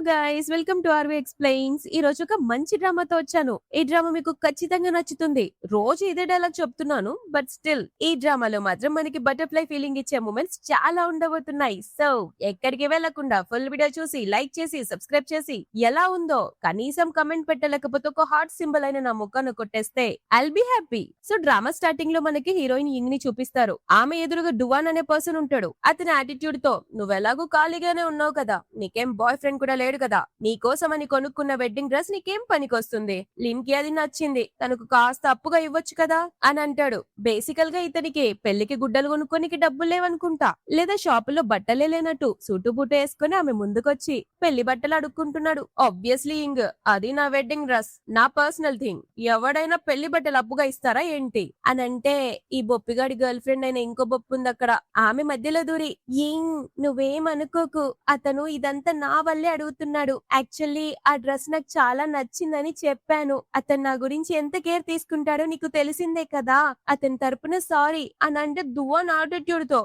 Guys, welcome to RV explains. ఈ రోజు ఒక మంచి డ్రామాతో వచ్చాను. ఈ డ్రామా మీకు ఖచ్చితంగా నచ్చుతుంది. రోజు ఇదే డైలాగ్ చెప్తున్నాను, బట్ స్టిల్ ఈ డ్రామాలో మాత్రం మనకి బటర్‌ఫ్లై ఫీలింగ్ ఇచ్చే మూమెంట్స్ చాలా ఉండబోతున్నాయి. సో ఎక్కడికి వెళ్ళకుండా ఫుల్ వీడియో చూసి లైక్ చేసి సబ్స్క్రైబ్ చేసి ఎలా ఉందో కనీసం కమెంట్ పెట్టలేకపోతే ఒక హార్ట్ సింబల్ అయిన నా ముఖాన్ని కొట్టేస్తే I'll be happy. So drama starting లో మనకి హీరోయిన్ యింగ్ ని చూపిస్తారు. ఆమె ఎదురుగా డువాన్ అనే పర్సన్ ఉంటాడు. అతని యాటిట్యూడ్ తో నువ్వెలాగూ ఖాళీగానే ఉన్నావు కదా, నీకేం బాయ్ ఫ్రెండ్ కూడా లేడు కదా, నీకోసమని కొనుక్కున్న వెడ్డింగ్ డ్రెస్ నీకేం పనికొస్తుంది, లిన్ కి అది నచ్చింది, తనకు కాస్త అప్పుగా ఇవ్వచ్చు కదా అని అంటాడు. బేసికల్ గా ఇతనికి పెళ్లికి గుడ్డలు కొనుక్కోనికి డబ్బులు లేవనుకుంటా, లేదా షాపులో బట్టలే లేనట్టు సూటు బూటు వేసుకుని ఆమె ముందుకొచ్చి పెళ్లి బట్టలు అడుక్కుంటున్నాడు. ఆబ్వియస్లీ ఇంగ్ అది నా వెడ్డింగ్ డ్రెస్, నా పర్సనల్ థింగ్, ఎవడైనా పెళ్లి బట్టలు అప్పుగా ఇస్తారా ఏంటి అని అంటే, ఈ బొప్పిగాడి గర్ల్ ఫ్రెండ్ అయిన ఇంకో బొప్పు ఉంది అక్కడ. ఆమె మధ్యలో దూరి, ఇంగ్ నువ్వేం అనుకోకు, అతను ఇదంతా నా వల్లే అడుగుతున్నాడు. యాక్చువల్లీ ఆ డ్రెస్ నాకు చాలా నచ్చిందని చెప్పాను. అతను నా గురించి ఎంత కేర్ తీసుకుంటాడో నీకు తెలిసిందే కదా, అతని తరపున సారీ అని అంటే దువ్వన్ యాటిట్యూడ్ తో,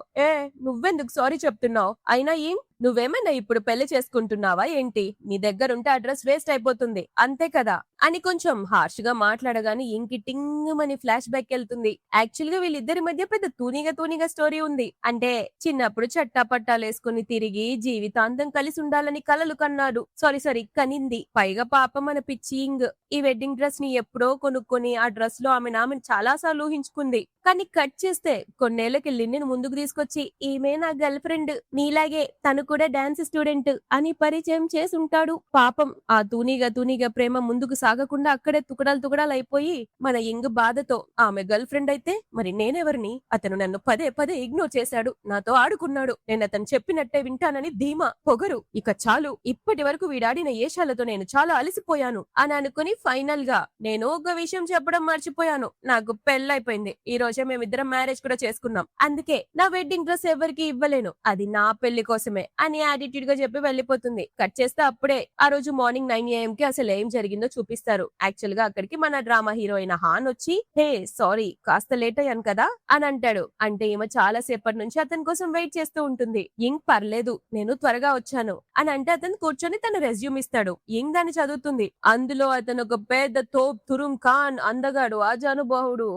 నువ్వెందుకు సారీ చెప్తున్నావు, అయినా ఏం నువ్వేమైనా ఇప్పుడు పెళ్లి చేసుకుంటున్నావా ఏంటి, నీ దగ్గర ఉంటే అడ్రస్ వేస్ట్ అయిపోతుంది అంతే కదా అని కొంచెం హార్ష్ గా మాట్లాడగానే ఇంకి టింగ్ మని ఫ్లాష్ బ్యాక్ వెళ్తుంది. యాక్చువల్ గా వీళ్ళిద్దరి మధ్య పెద్ద తూనిగా స్టోరీ ఉంది. అంటే చిన్నప్పుడు చట్టాపట్టాలు వేసుకుని తిరిగి జీవితాంతం కలిసి ఉండాలని కలలు కన్నాడు. సారీ కనింది. పైగా పాపం మన పిచ్చి ఇంగ్ ఈ వెడ్డింగ్ డ్రెస్ ని ఎప్పుడో కొనుక్కొని ఆ డ్రెస్ లో ఆమెను చాలా సార్లు ఊహించుకుంది. కానీ కట్ చేస్తే కొన్నేళ్లకి లిన్నిని ముందుకు తీసుకొచ్చి, ఈమె నా గర్ల్ ఫ్రెండ్, నీలాగే తను కూడా డాన్స్ స్టూడెంట్ అని పరిచయం చేసి ఉంటాడు. పాపం ఆ తూనిగా ప్రేమ ముందుకు సాగకుండా అక్కడే తుకడాలు అయిపోయి మన ఇంగ్ బాధతో, ఆమె గర్ల్ ఫ్రెండ్ అయితే మరి నేనెవరిని, అతను నన్ను పదే ఇగ్నోర్ చేశాడు, నాతో ఆడుకున్నాడు, నేను అతను చెప్పినట్టే వింటానని ధీమా పొగరు, ఇక చాలు, ఇప్పటి వరకు వీడాడిన ఏషాలతో నేను చాలా అలసిపోయాను అని అనుకుని ఫైనల్ గా నేను ఒక విషయం చెప్పడం మర్చిపోయాను, నాకు పెళ్ళైపోయింది, ఈ రోజే మేమిద్దరం మ్యారేజ్ కూడా చేసుకున్నాం, అందుకే నా వెడ్డింగ్ డ్రెస్ ఎవరికి ఇవ్వలేను, అది నా పెళ్లి కోసమే అని యాటిట్యూడ్ గా చెప్పి వెళ్లిపోతుంది. కట్ చేస్తే అప్పుడే ఆ రోజు మార్నింగ్ 9 AM కి అసలు ఏం జరిగిందో చూపిస్తారు. యాక్చువల్ గా అక్కడికి మన డ్రామా హీరో అయిన హాన్ వచ్చి, హే సారీ కాస్త లేట్ అయ్యాను కదా అని అంటాడు. అంటే ఈమె చాలా సేపటి నుంచి అతని కోసం వెయిట్ చేస్తూ ఉంటుంది. ఇంగ్ పర్లేదు నేను త్వరగా వచ్చాను అని అంటే అతను కూర్చొని తన రెజ్యూమ్ ఇస్తాడు. ఇంగ్ దాన్ని చదువుతుంది. అందులో అతను ఒక పెద్ద తోప్ తురుం ఖాన్, అందగాడు, ఆజానుబాహుడు,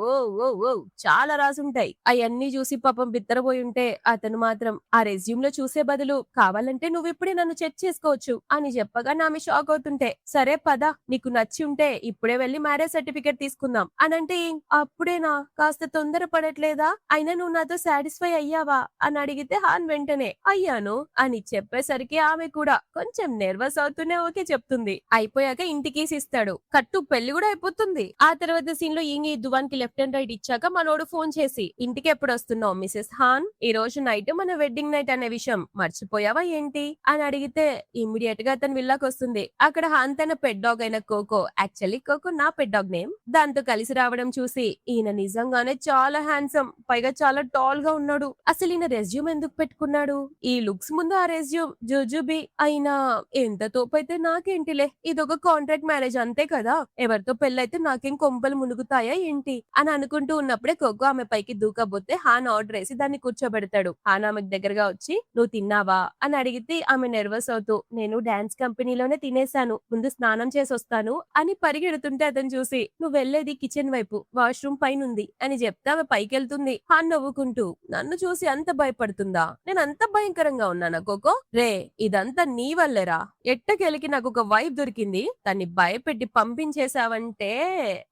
ఓ చాలా రాసుంటాయి. అవన్నీ చూసి పాపం బిత్తరపోయి ఉంటే అతను మాత్రం ఆ రెజ్యూమ్ లో చూసే బదులు, కావాలంటే నువ్వు ఇప్పుడే నన్ను చెక్ చేసుకోవచ్చు అని చెప్పగా ఆమె షాక్ అవుతుంటే, సరే పద నీకు నచ్చి ఉంటే ఇప్పుడే వెళ్లి మ్యారేజ్ సర్టిఫికేట్ తీసుకుందాం అనంటే, అప్పుడేనా, కాస్త తొందర పడట్లేదా, అయినా నువ్వు నాతో సాటిస్ఫై అయ్యావా అని అడిగితే హాన్ వెంటనే అయ్యాను అని చెప్పేసరికి ఆమె కూడా కొంచెం నెర్వస్ అవుతూనే ఓకే చెప్తుంది. అయిపోయాక ఇంటికి ఇస్తాడు. కట్టు పెళ్లి కూడా అయిపోతుంది. ఆ తర్వాత సీన్ లో ఇంగి దువాన్ కి లెఫ్ట్ అండ్ రైట్ ఇచ్చాక మనోడు ఫోన్ చేసి, ఇంటికి ఎప్పుడు వస్తున్నావు మిసెస్ హాన్, ఈ రోజు నైట్ మన వెడ్డింగ్ నైట్ అనే విషయం మర్చిపోయావా ఏంటి అని అడిగితే ఇమ్మీడియట్ గా అతను విల్లాకి వస్తుంది. అక్కడ హాన్ తన పెట్ డాగ్ అయిన కోకో, యాక్చువల్లీ కోకో నా పెట్ డాగ్ నేమ్, దాంతో కలిసి రావడం చూసి, ఈయన నిజంగానే చాలా హ్యాండ్సమ్, పైగా చాలా టాల్ గా ఉన్నాడు, అసలు ఈయన రెజ్యూమ్ ఎందుకు పెట్టుకున్నాడు, ఈ లుక్స్ ముందు ఆ రెజ్యూమ్ జుజుబి అయినా ఎంత తోపైతే నాకేంటిలే, ఇదొక కాంట్రాక్ట్ మ్యారేజ్ అంతే కదా, ఎవరితో పెళ్ళైతే నాకేం కొంపలు మునుగుతాయా ఏంటి అని అనుకుంటూ ఉన్నప్పుడే కోకో ఆమె పైకి దూకబోతే హాన్ ఆర్డర్ వేసి దాన్ని కూర్చోబెడతాడు. హాన్ ఆమెకు దగ్గరగా వచ్చి, నువ్వు తిన్నావా అని అడిగితే ఆమె నెర్వస్ అవుతూ, నేను డాన్స్ కంపెనీలోనే తినేశాను, ముందు స్నానం చేసి వస్తాను అని పరిగెడుతుంటే అతను చూసి, నువ్వు వెళ్లేది కిచెన్ వైపు, వాష్రూమ్ పైనుంది అని చెప్తే ఆమె పైకి వెళ్తుంది. హాన్ నవ్వుకుంటూ, నన్ను చూసి అంత భయపడుతుందా, నేను అంత భయంకరంగా ఉన్నానా కోకో, రే ఇదంతా నీ వల్లేరా, ఎట్టకెలికి నాకు ఒక వైఫ్ దొరికింది, దాన్ని భయపెట్టి పంపించేశావంటే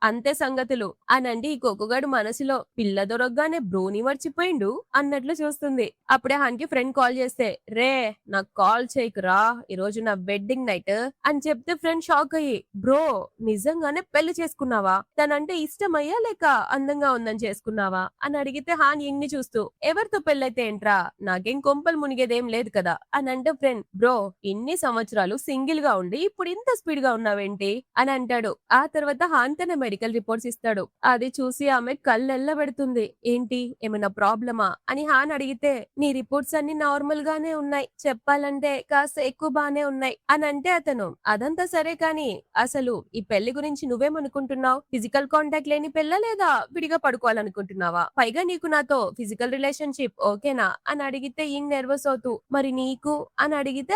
అంతే సంగతులు అనండి. ఈ కోకోగాడు మనసులో, పిల్ల దొరకగానే బ్రోని మర్చిపోయిండు అన్నట్లు చూస్తుంది. అప్పుడే హాన్ కి ఫ్రెండ్ కాల్ చేస్తే, రే నాకు కాల్ చేయకురా, ఈ రోజు నా వెడ్డింగ్ నైట్ అని చెప్తే ఫ్రెండ్ షాక్ అయ్యి, బ్రో నిజంగానే పెళ్లి చేసుకున్నావా, తనంటే ఇష్టమయ్యా లేక అందంగా ఉందని చేసుకున్నావా అని అడిగితే హాన్ ఇంగ్ ని చూస్తూ, ఎవరితో పెళ్ళైతే ఏంట్రా, నాకేం కొంపలు మునిగేదేం లేదు కదా అని అంటే ఫ్రెండ్, బ్రో ఇన్ని సంవత్సరాలు సింగిల్ గా ఉండి ఇప్పుడు ఇంత స్పీడ్ గా ఉన్నావేంటి అని అంటాడు. ఆ తర్వాత హాన్ తన మెడికల్ రిపోర్ట్స్ ఇస్తాడు. అది చూసి ఆమె కళ్ళెల్లబెడుతుంది. ఏంటి ఏమైనా ప్రాబ్లమా అని హాన్ అడిగితే, నీ రిపోర్ట్స్ అన్ని నార్మల్ గానే ఉన్నాయి ఉన్నాయి. చెప్పాలంటే కాస్త ఎక్కువ బానే ఉన్నాయి అని అంటే అతను, అదంతా సరే కానీ అసలు ఈ పెళ్లి గురించి నువ్వేమనుకుంటున్నావు? ఫిజికల్ కాంటాక్ట్ లేని పెళ్ళా లేదా విడిగా పడుకోవాలనుకుంటున్నావా? పైగా నీకు నాతో ఫిజికల్ రిలేషన్‌షిప్ ఓకేనా? అని అడిగితే ఇంగ్ నెర్వస్ అవుతూ, మరి నీకు? అని అడిగితే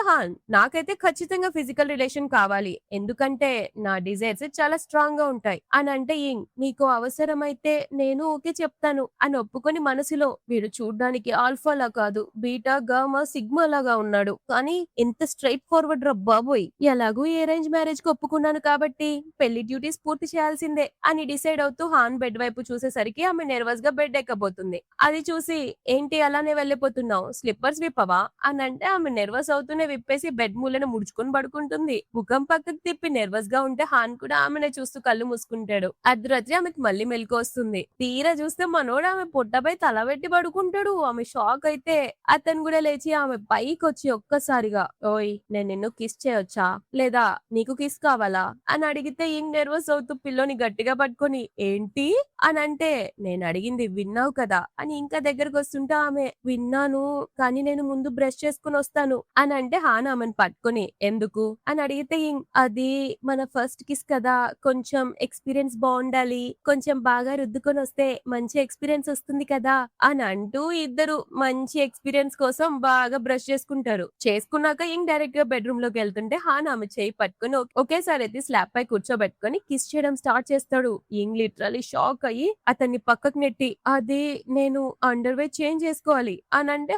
నాకైతే ఖచ్చితంగా ఫిజికల్ రిలేషన్ కావాలి. ఎందుకంటే నా డిజైర్స్ చాలా స్ట్రాంగ్‌గా ఉంటాయి. అని అంటే నీకు అవసరమైతే నేను ఓకే చెప్తాను అని ఒప్పుకొని మనసులో వీడు చూడ్డానికి ఆల్ఫాలా కాదు, బీటా, గామా, సిగ్మా లాగా ఉన్నాడు. కానీ ఎంత స్ట్రెయిట్ ఫార్వర్డ్ రా బాబోయ్! ఎలాగూ ఈ అరేంజ్ మ్యారేజ్‌కి ఒప్పుకున్నాను కాబట్టి పెళ్లి డ్యూటీస్ పూర్తి చేయాల్సిందే అని డిసైడ్ అవుతూ హాన్ బెడ్ వైపు చూసేసరికి ఆమె నెర్వస్‌గా బెడ్ ఎక్కబోతుంది. అది చూసి ఏంటి అలానే వెళ్ళిపోతున్నావు? స్లిప్పర్స్ విప్పవా? అనంటే ఆమె నెర్వస్ అవుతూనే విప్పేసి బెడ్ మూలన ముడుచుకొని పడుకుంటుంది. ముఖం పక్కకు తిప్పి నెర్వస్ గా ఉంటే హాన్ కూడా ఆమెనే చూస్తూ కళ్ళు మూసుకుంటాడు. అర్ధరాత్రి ఆమెకు మళ్ళీ మెలకు వస్తుంది. తీరా చూస్తే మనోడు ఆమె పొట్టపై తల పెట్టి పడుకుంటాడు. ఆమె షాక్ అయితే అతను కూడా లేచి ఆమె పైకి వచ్చి ఒక్కసారిగా, ఓయ్ నేను నిన్ను కిస్ చేయొచ్చా లేదా నీకు కిస్ కావాలా అని అడిగితే ఇంగ్ నెర్వస్ అవుతూ పిల్లోని గట్టిగా పట్టుకొని ఏంటి అని అంటే, నేను అడిగింది విన్నావు కదా అని ఇంకా దగ్గరకు వస్తుంటే ఆమె, విన్నాను కానీ నేను ముందు బ్రష్ చేసుకుని వస్తాను అని అంటే హాన్ ఆమెను పట్టుకొని ఎందుకు అని అడిగితే అది మన ఫస్ట్ కిస్ కదా, కొంచెం ఎక్స్పీరియన్స్ బాగుండాలి, కొంచెం బాగా రుద్దుకొని వస్తే మంచి ఎక్స్పీరియన్స్ వస్తుంది కదా అని అంటూ ఇద్దరు మంచి ఎక్స్పీరియన్స్ కోసం బాగా బ్రష్ చేసుకుంటారు. చేసుకున్నాక డైరెక్ట్ గా బెడ్రూమ్ లోకి వెళ్తుంటే హాన్ ఆమె చేయి పట్టుకొని ఒకేసారి అయితే స్లాబ్ పై కూర్చోబెట్టుకొని కిస్ చేయడం స్టార్ట్ చేస్తాడు. లిటరలీ షాక్ అయ్యి అతన్ని పక్కకు నెట్టి, అది నేను అండర్ వేర్ చేంజ్ చేసుకోవాలి అని అంటే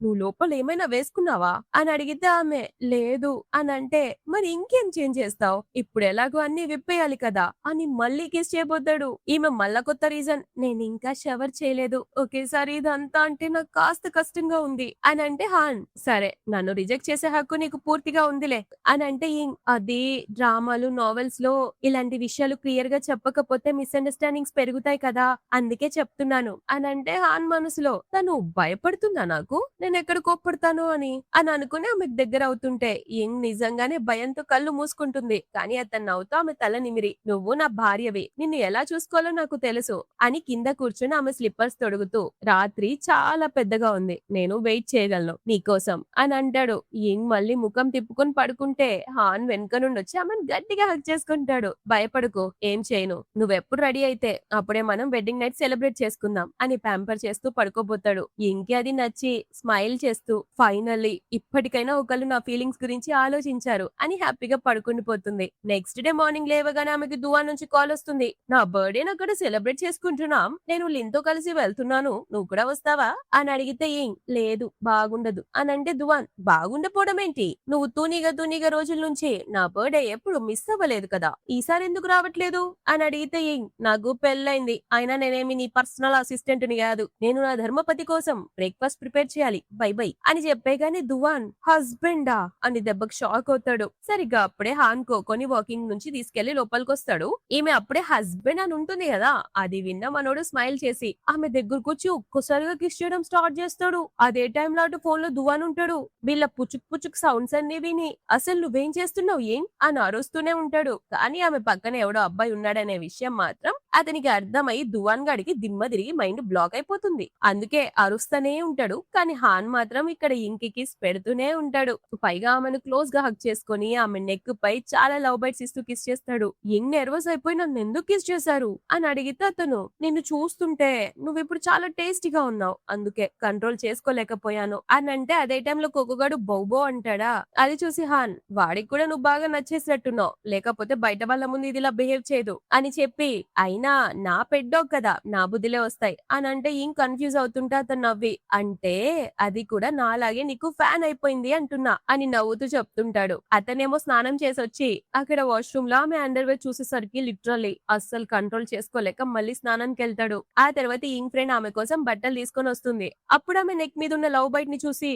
నువ్వు లోపల ఏమైనా వేసుకున్నావా అని అడిగితే ఆమె లేదు అని అంటే, మరి ఇంకేం చేంజ్ చేస్తావు, ఇప్పుడు ఎలాగో అన్ని విప్పేయాలి కదా అని మళ్ళీ కిస్ చేయబోతాడు. ఈమె మళ్ళా కొత్త రీజన్, నేను ఇంకా షవర్ చేయలేదు, ఒకేసారి ఇదంతా అంటే నాకు కాస్త కష్టంగా ఉంది అని అంటే సరే నన్ను రిజెక్ట్ చేసే హక్కు నీకు పూర్తిగా ఉందిలే అని అంటే అది డ్రామాలు నావెల్స్ లో ఇలాంటి విషయాలు క్లియర్ గా చెప్పకపోతే మిస్అండర్స్టాండింగ్స్ పెరుగుతాయి కదా అందుకే చెప్తున్నాను అని అంటే మనసులో తను భయపడుతుందా నాకు, నేను ఎక్కడ కోప్పడతాను అని అనుకుని ఆమెకు దగ్గర అవుతుంటే నిజంగానే భయంతో కళ్ళు మూసుకుంటుంది. కానీ అతను నవ్వుతూ ఆమె తల నిమిరి, నువ్వు నా భార్యవి, నిన్ను ఎలా చూసుకోవాలో నాకు తెలుసు అని కింద కూర్చొని ఆమె స్లిప్పర్స్ తొడుగుతూ, రాత్రి చాలా పెద్దగా ఉంది, నేను వెయిట్ చేయగలను నీకోసం అని అంటాడు. మళ్ళీ ముఖం తిప్పుకొని పడుకుంటే హాన్ వెనుక నుండి వచ్చి ఆమెను గట్టిగా హక్ చేసుకుంటాడు. భయపడుకో, ఏం చేయను, నువ్వెప్పుడు రెడీ అయితే అప్పుడే మనం వెడ్డింగ్ నైట్ సెలబ్రేట్ చేసుకుందాం అని ప్యాంపర్ చేస్తూ పడుకోబోతాడు. ఇంకి అది నచ్చి స్మైల్ చేస్తూ, ఫైనల్లీ ఇప్పటికైనా ఒకళ్ళు నా ఫీలింగ్స్ గురించి ఆలోచించారు అని హ్యాపీగా పడుకుండిపోతుంది. నెక్స్ట్ డే మార్నింగ్ లేవగానే ఆమెకి దువా నుంచి కాల్ వస్తుంది. నా బర్త్డే అక్కడ సెలబ్రేట్ చేసుకుంటున్నాం, నేను లిన్తో కలిసి వెళ్తున్నాను, నువ్వు కూడా వస్తావా అని అడిగితే లేదు బాగుండదు అని అంటే దువాన్, బాగుండపోవడం ఏంటి, నువ్వు తూనీగా రోజుల నుంచి నా బర్త్డే ఎప్పుడు మిస్ అవ్వలేదు కదా, ఈసారి ఎందుకు రావట్లేదు అని అడిగితే నాకు పెళ్ళైంది, అయినా నేనేమి నీ పర్సనల్ అసిస్టెంట్ ని కాదు, నేను నా ధర్మపతి కోసం బ్రేక్ఫాస్ట్ ప్రిపేర్ చేయాలి, బై బై అని చెప్పేగానే దువాన్, హస్బెండా అని దెబ్బకు షాక్ అవుతాడు. సరిగ్గా అప్పుడే హాన్ కోకోని వాకింగ్ నుంచి తీసుకెళ్లి లోపలికి వస్తాడు. ఈమె అప్పుడే హస్బెండ్ అని ఉంటుంది కదా, అది విన్న మనోడు స్మైల్ చేసి ఆమె దగ్గరకు వచ్చి ఒక్కసారిగా కిస్ చేయడం స్టార్ట్ చేస్తాడు. అదే టైంలో అటు ఫోన్ లో దువాన్ ఉంటాడు. వీళ్ళ పుచుక్ పుచుక్ సౌండ్స్ అన్ని విని అసలు నువ్వేం చేస్తున్నావు అని అరుస్తూనే ఉంటాడు. కానీ ఆమె పక్కన ఎవడో అబ్బాయి ఉన్నాడనే విషయం మాత్రం అతనికి అర్థమై దువాన్ గడికి దిమ్మ తిరిగి మైండ్ బ్లాక్ అయిపోతుంది. అందుకే అరుస్తూనే ఉంటాడు. కానీ హాన్ మాత్రం ఇక్కడ ఇంకి కిస్ పెడుతూనే ఉంటాడు. పైగా ఆమెను క్లోజ్ గా హక్ చేసుకుని ఆమె నెక్ పై చాలా లవ్ బైట్స్ ఇస్తూ కిస్ చేస్తాడు. నెర్వస్ అయిపోయి నన్ను ఎందుకు కిస్ చేశారు అని అడిగితే అతను, నిన్ను చూస్తుంటే నువ్వు ఇప్పుడు చాలా టేస్టీగా ఉన్నావు, అందుకే కంట్రోల్ చేసుకోలేకపోయాను అని అంటే అదే టైంలో కొక్కగాడు బౌబో అంటాడా. అది చూసి వాడికి కూడా నువ్వు బాగా నచ్చేసినట్టున్నావు, లేకపోతే బయట వాళ్ళ ముందు ఇది ఇలా బిహేవ్ చేయదు అని చెప్పి, అయినా నా పెట్ డాగ్ కదా నా బుద్ధిలే వస్తాయి అని అంటే కన్ఫ్యూజ్ అవుతుంటే అతను నవ్వి, అంటే అది కూడా నాలాగే నీకు ఫ్యాన్ అయిపోయింది అంటున్నా అని నవ్వుతూ చెప్తుంటాడు. అతనేమో స్నానం చేసి వచ్చి అక్కడ వాష్రూమ్ లో ఆమె అండర్ వేర్ చూసేసరికి లిటరల్లీ అస్సలు కంట్రోల్ చేసుకోలేక మళ్ళీ స్నానానికి వెళ్తాడు. ఆ తర్వాత ఫ్రెండ్ ఆమె కోసం బట్టలు తీసుకొని వస్తుంది. అప్పుడు ఆమె నెక్ మీద ఉన్న లవ్ బైట్ ని చూసి,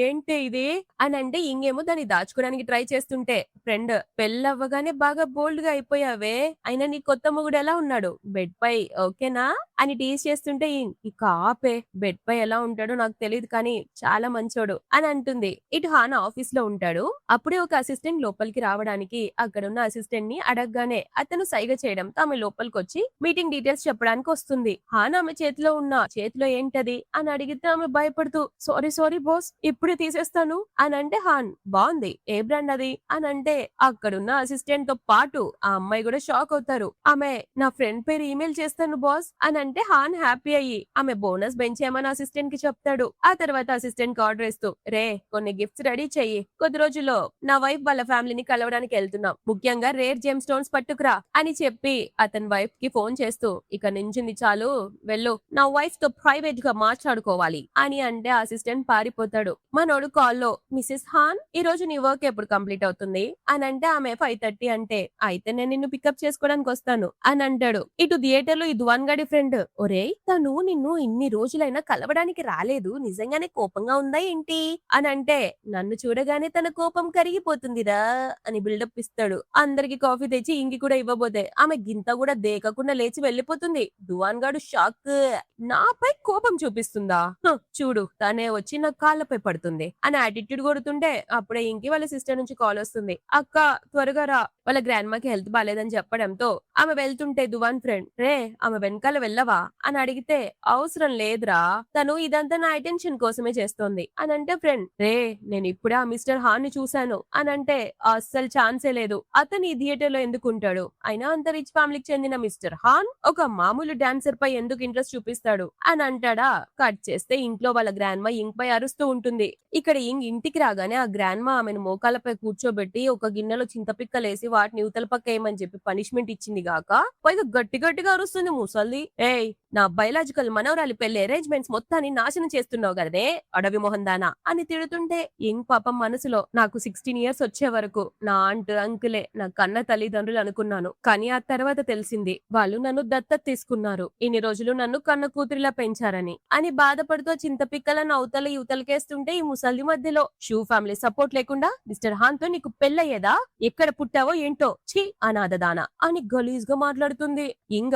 ఏంటి ఇది అని అంటే ఇంగేమో దాన్ని దాచుకోవడానికి ట్రై చేస్తుంటే, ఫ్రెండ్ పెళ్ళవ్వగానే బాగా బోల్డ్ గా అయిపోయావే, అయినా నీ కొత్త మొగుడు ఎలా ఎలా ఉన్నాడు బెడ్ పై ఓకేనా అని టీజ్ చేస్తుంటే ఇక ఆపే బెడ్ పై ఎలా ఉంటాడో నాకు తెలియదు కానీ చాలా మంచోడు అని అంటుంది. ఇటు హానా ఆఫీస్ లో ఉంటాడు. అప్పుడే ఒక అసిస్టెంట్ లోపలికి రావడానికి అక్కడున్న అసిస్టెంట్ ని అడగగానే అతను సైగ చేయడంతో ఆమె లోపలికి వచ్చి మీటింగ్ డీటెయిల్స్ చెప్పడానికి వస్తుంది. హానా ఆమె చేతిలో ఏంటది అని అడిగితే ఆమె భయపడుతూ సారీ సారీ బాస్ ఇప్పుడే తీసేస్తాను అని అంటే హాన్ బాగుంది ఏ బ్రాండ్ అది అని అంటే అక్కడున్న అసిస్టెంట్ తో పాటు ఆ అమ్మాయి కూడా షాక్ అవుతారు. ఆమె నా ఫ్రెండ్ పేరు ఈమెయిల్ చేస్తాను బాస్ అని అంటే హాన్ హ్యాపీ అయ్యి ఆమె బోనస్ పెంచేయమని అసిస్టెంట్ కి చెప్తాడు. ఆ తర్వాత అసిస్టెంట్ కి ఆర్డర్ ఇస్తూ రే కొన్ని గిఫ్ట్స్ రెడీ చెయ్యి, కొద్ది రోజుల్లో నా వైఫ్ వాళ్ళ ఫ్యామిలీని కలవడానికి వెళ్తున్నాం, ముఖ్యంగా రేర్ జెమ్ స్టోన్స్ పట్టుకురా అని చెప్పి అతని వైఫ్ కి ఫోన్ చేస్తూ ఇక నించింది చాలు వెళ్ళు నా వైఫ్ తో ప్రైవేట్ గా మాట్లాడుకోవాలి అని అంటే అసిస్టెంట్ పారిపోతాడు. మనోడు కాల్లో మిసెస్ హాన్ ఈ రోజు నీ వర్క్ ఎప్పుడు కంప్లీట్ అవుతుంది అని అంటే ఆమె 5:30 అంటే అయితే నేను నిన్ను పికప్ చేసుకోవడానికి వస్తాను అని అంటాడు. ఇటు థియేటర్ లో ఈ దువాన్ గడి ఫ్రెండ్ ఒరే తను నిన్ను ఇన్ని రోజులైనా కలవడానికి రాలేదు నిజంగానే కోపంగా ఉందా ఏంటి అని అంటే నన్ను చూడగానే తన కోపం కరిగిపోతుందిరా అని బిల్డప్ ఇస్తాడు. అందరికి కాఫీ తెచ్చి ఇంకి కూడా ఇవ్వబోతే ఆమె గింత కూడా దేకకుండా లేచి వెళ్లిపోతుంది. దువాన్ గాడు షాక్ నాపై కోపం చూపిస్తుందా చూడు తనే వచ్చి నా కాళ్ళపై పడుతుంది అని యాటిట్యూడ్ కొడుతుంటే అప్పుడే ఇంకి వాళ్ళ సిస్టర్ నుంచి కాల్ వస్తుంది. అక్క త్వరగా రా వాళ్ళ గ్రాండ్ మాకి హెల్త్ బాలేదని చెప్పడంతో ఆమె వెళ్తుంటే దువాన్ ఫ్రెండ్ రే ఆమె వెనకాల వెళ్ళవా అని అడిగితే అవసరం లేదురా తను ఇదంతా నా అటెన్షన్ కోసమే చేస్తోంది అని అంటే ఫ్రెండ్ రే నేను ఇప్పుడే ఆ మిస్టర్ హాన్ ని చూశాను అని అంటే అస్సలు ఛాన్సే లేదు అతను ఈ థియేటర్ లో ఎందుకు ఉంటాడు అయినా అంత రిచ్ ఫ్యామిలీకి చెందిన మిస్టర్ హాన్ ఒక మామూలు డాన్సర్ పై ఎందుకు ఇంట్రెస్ట్ చూపిస్తాడు అని అంటాడా. కట్ చేస్తే ఇంట్లో వాళ్ళ గ్రాండ్ మా ఇంక్ పై అరుస్తూ ఉంటుంది. ఇక్కడ ఇంటికి రాగానే ఆ గ్రాండ్ మా ఆమెను మోకాలపై కూర్చోబెట్టి ఒక గిన్నెలో చింతపిక్కలేసి వాటిని యువతల పక్క ఏమని చెప్పి పనిష్మెంట్ ఇచ్చింది గాక పైగా గట్టిగా అరుస్తుంది ముసల్ది. ఏయ్ నా బయలాజికల్ మనవరాలి పెళ్లి అరేంజ్మెంట్స్ మొత్తాన్ని నాశనం చేస్తున్నావు కదనే అడవి మొహన్ దానా అని తిడుతుంటే ఇంక్ పాపం మనసులో నాకు 16 ఇయర్స్ వచ్చే వరకు నా ఆంట్ అంకులే నా కన్న తల్లిదండ్రులు అనుకున్నాను కానీ ఆ తర్వాత తెలిసింది వాళ్ళు నన్ను దత్తత తీసుకున్నారు, ఇన్ని రోజులు నన్ను కన్న కూతురిలా పెంచారని అని బాధపడుతూ చింతపిక్కలను అవతల యువతలకేస్తుంటే ఈ ముసల్ది మధ్యలో షూ ఫ్యామిలీ సపోర్ట్ లేకుండా మిస్టర్ హాన్ తో నీకు పెళ్ళయ్యేదా ఎక్కడ పుట్టావో ఏంటో ఛీ అనాథదానా అని గలీజ్ గా మాట్లాడుతుంది.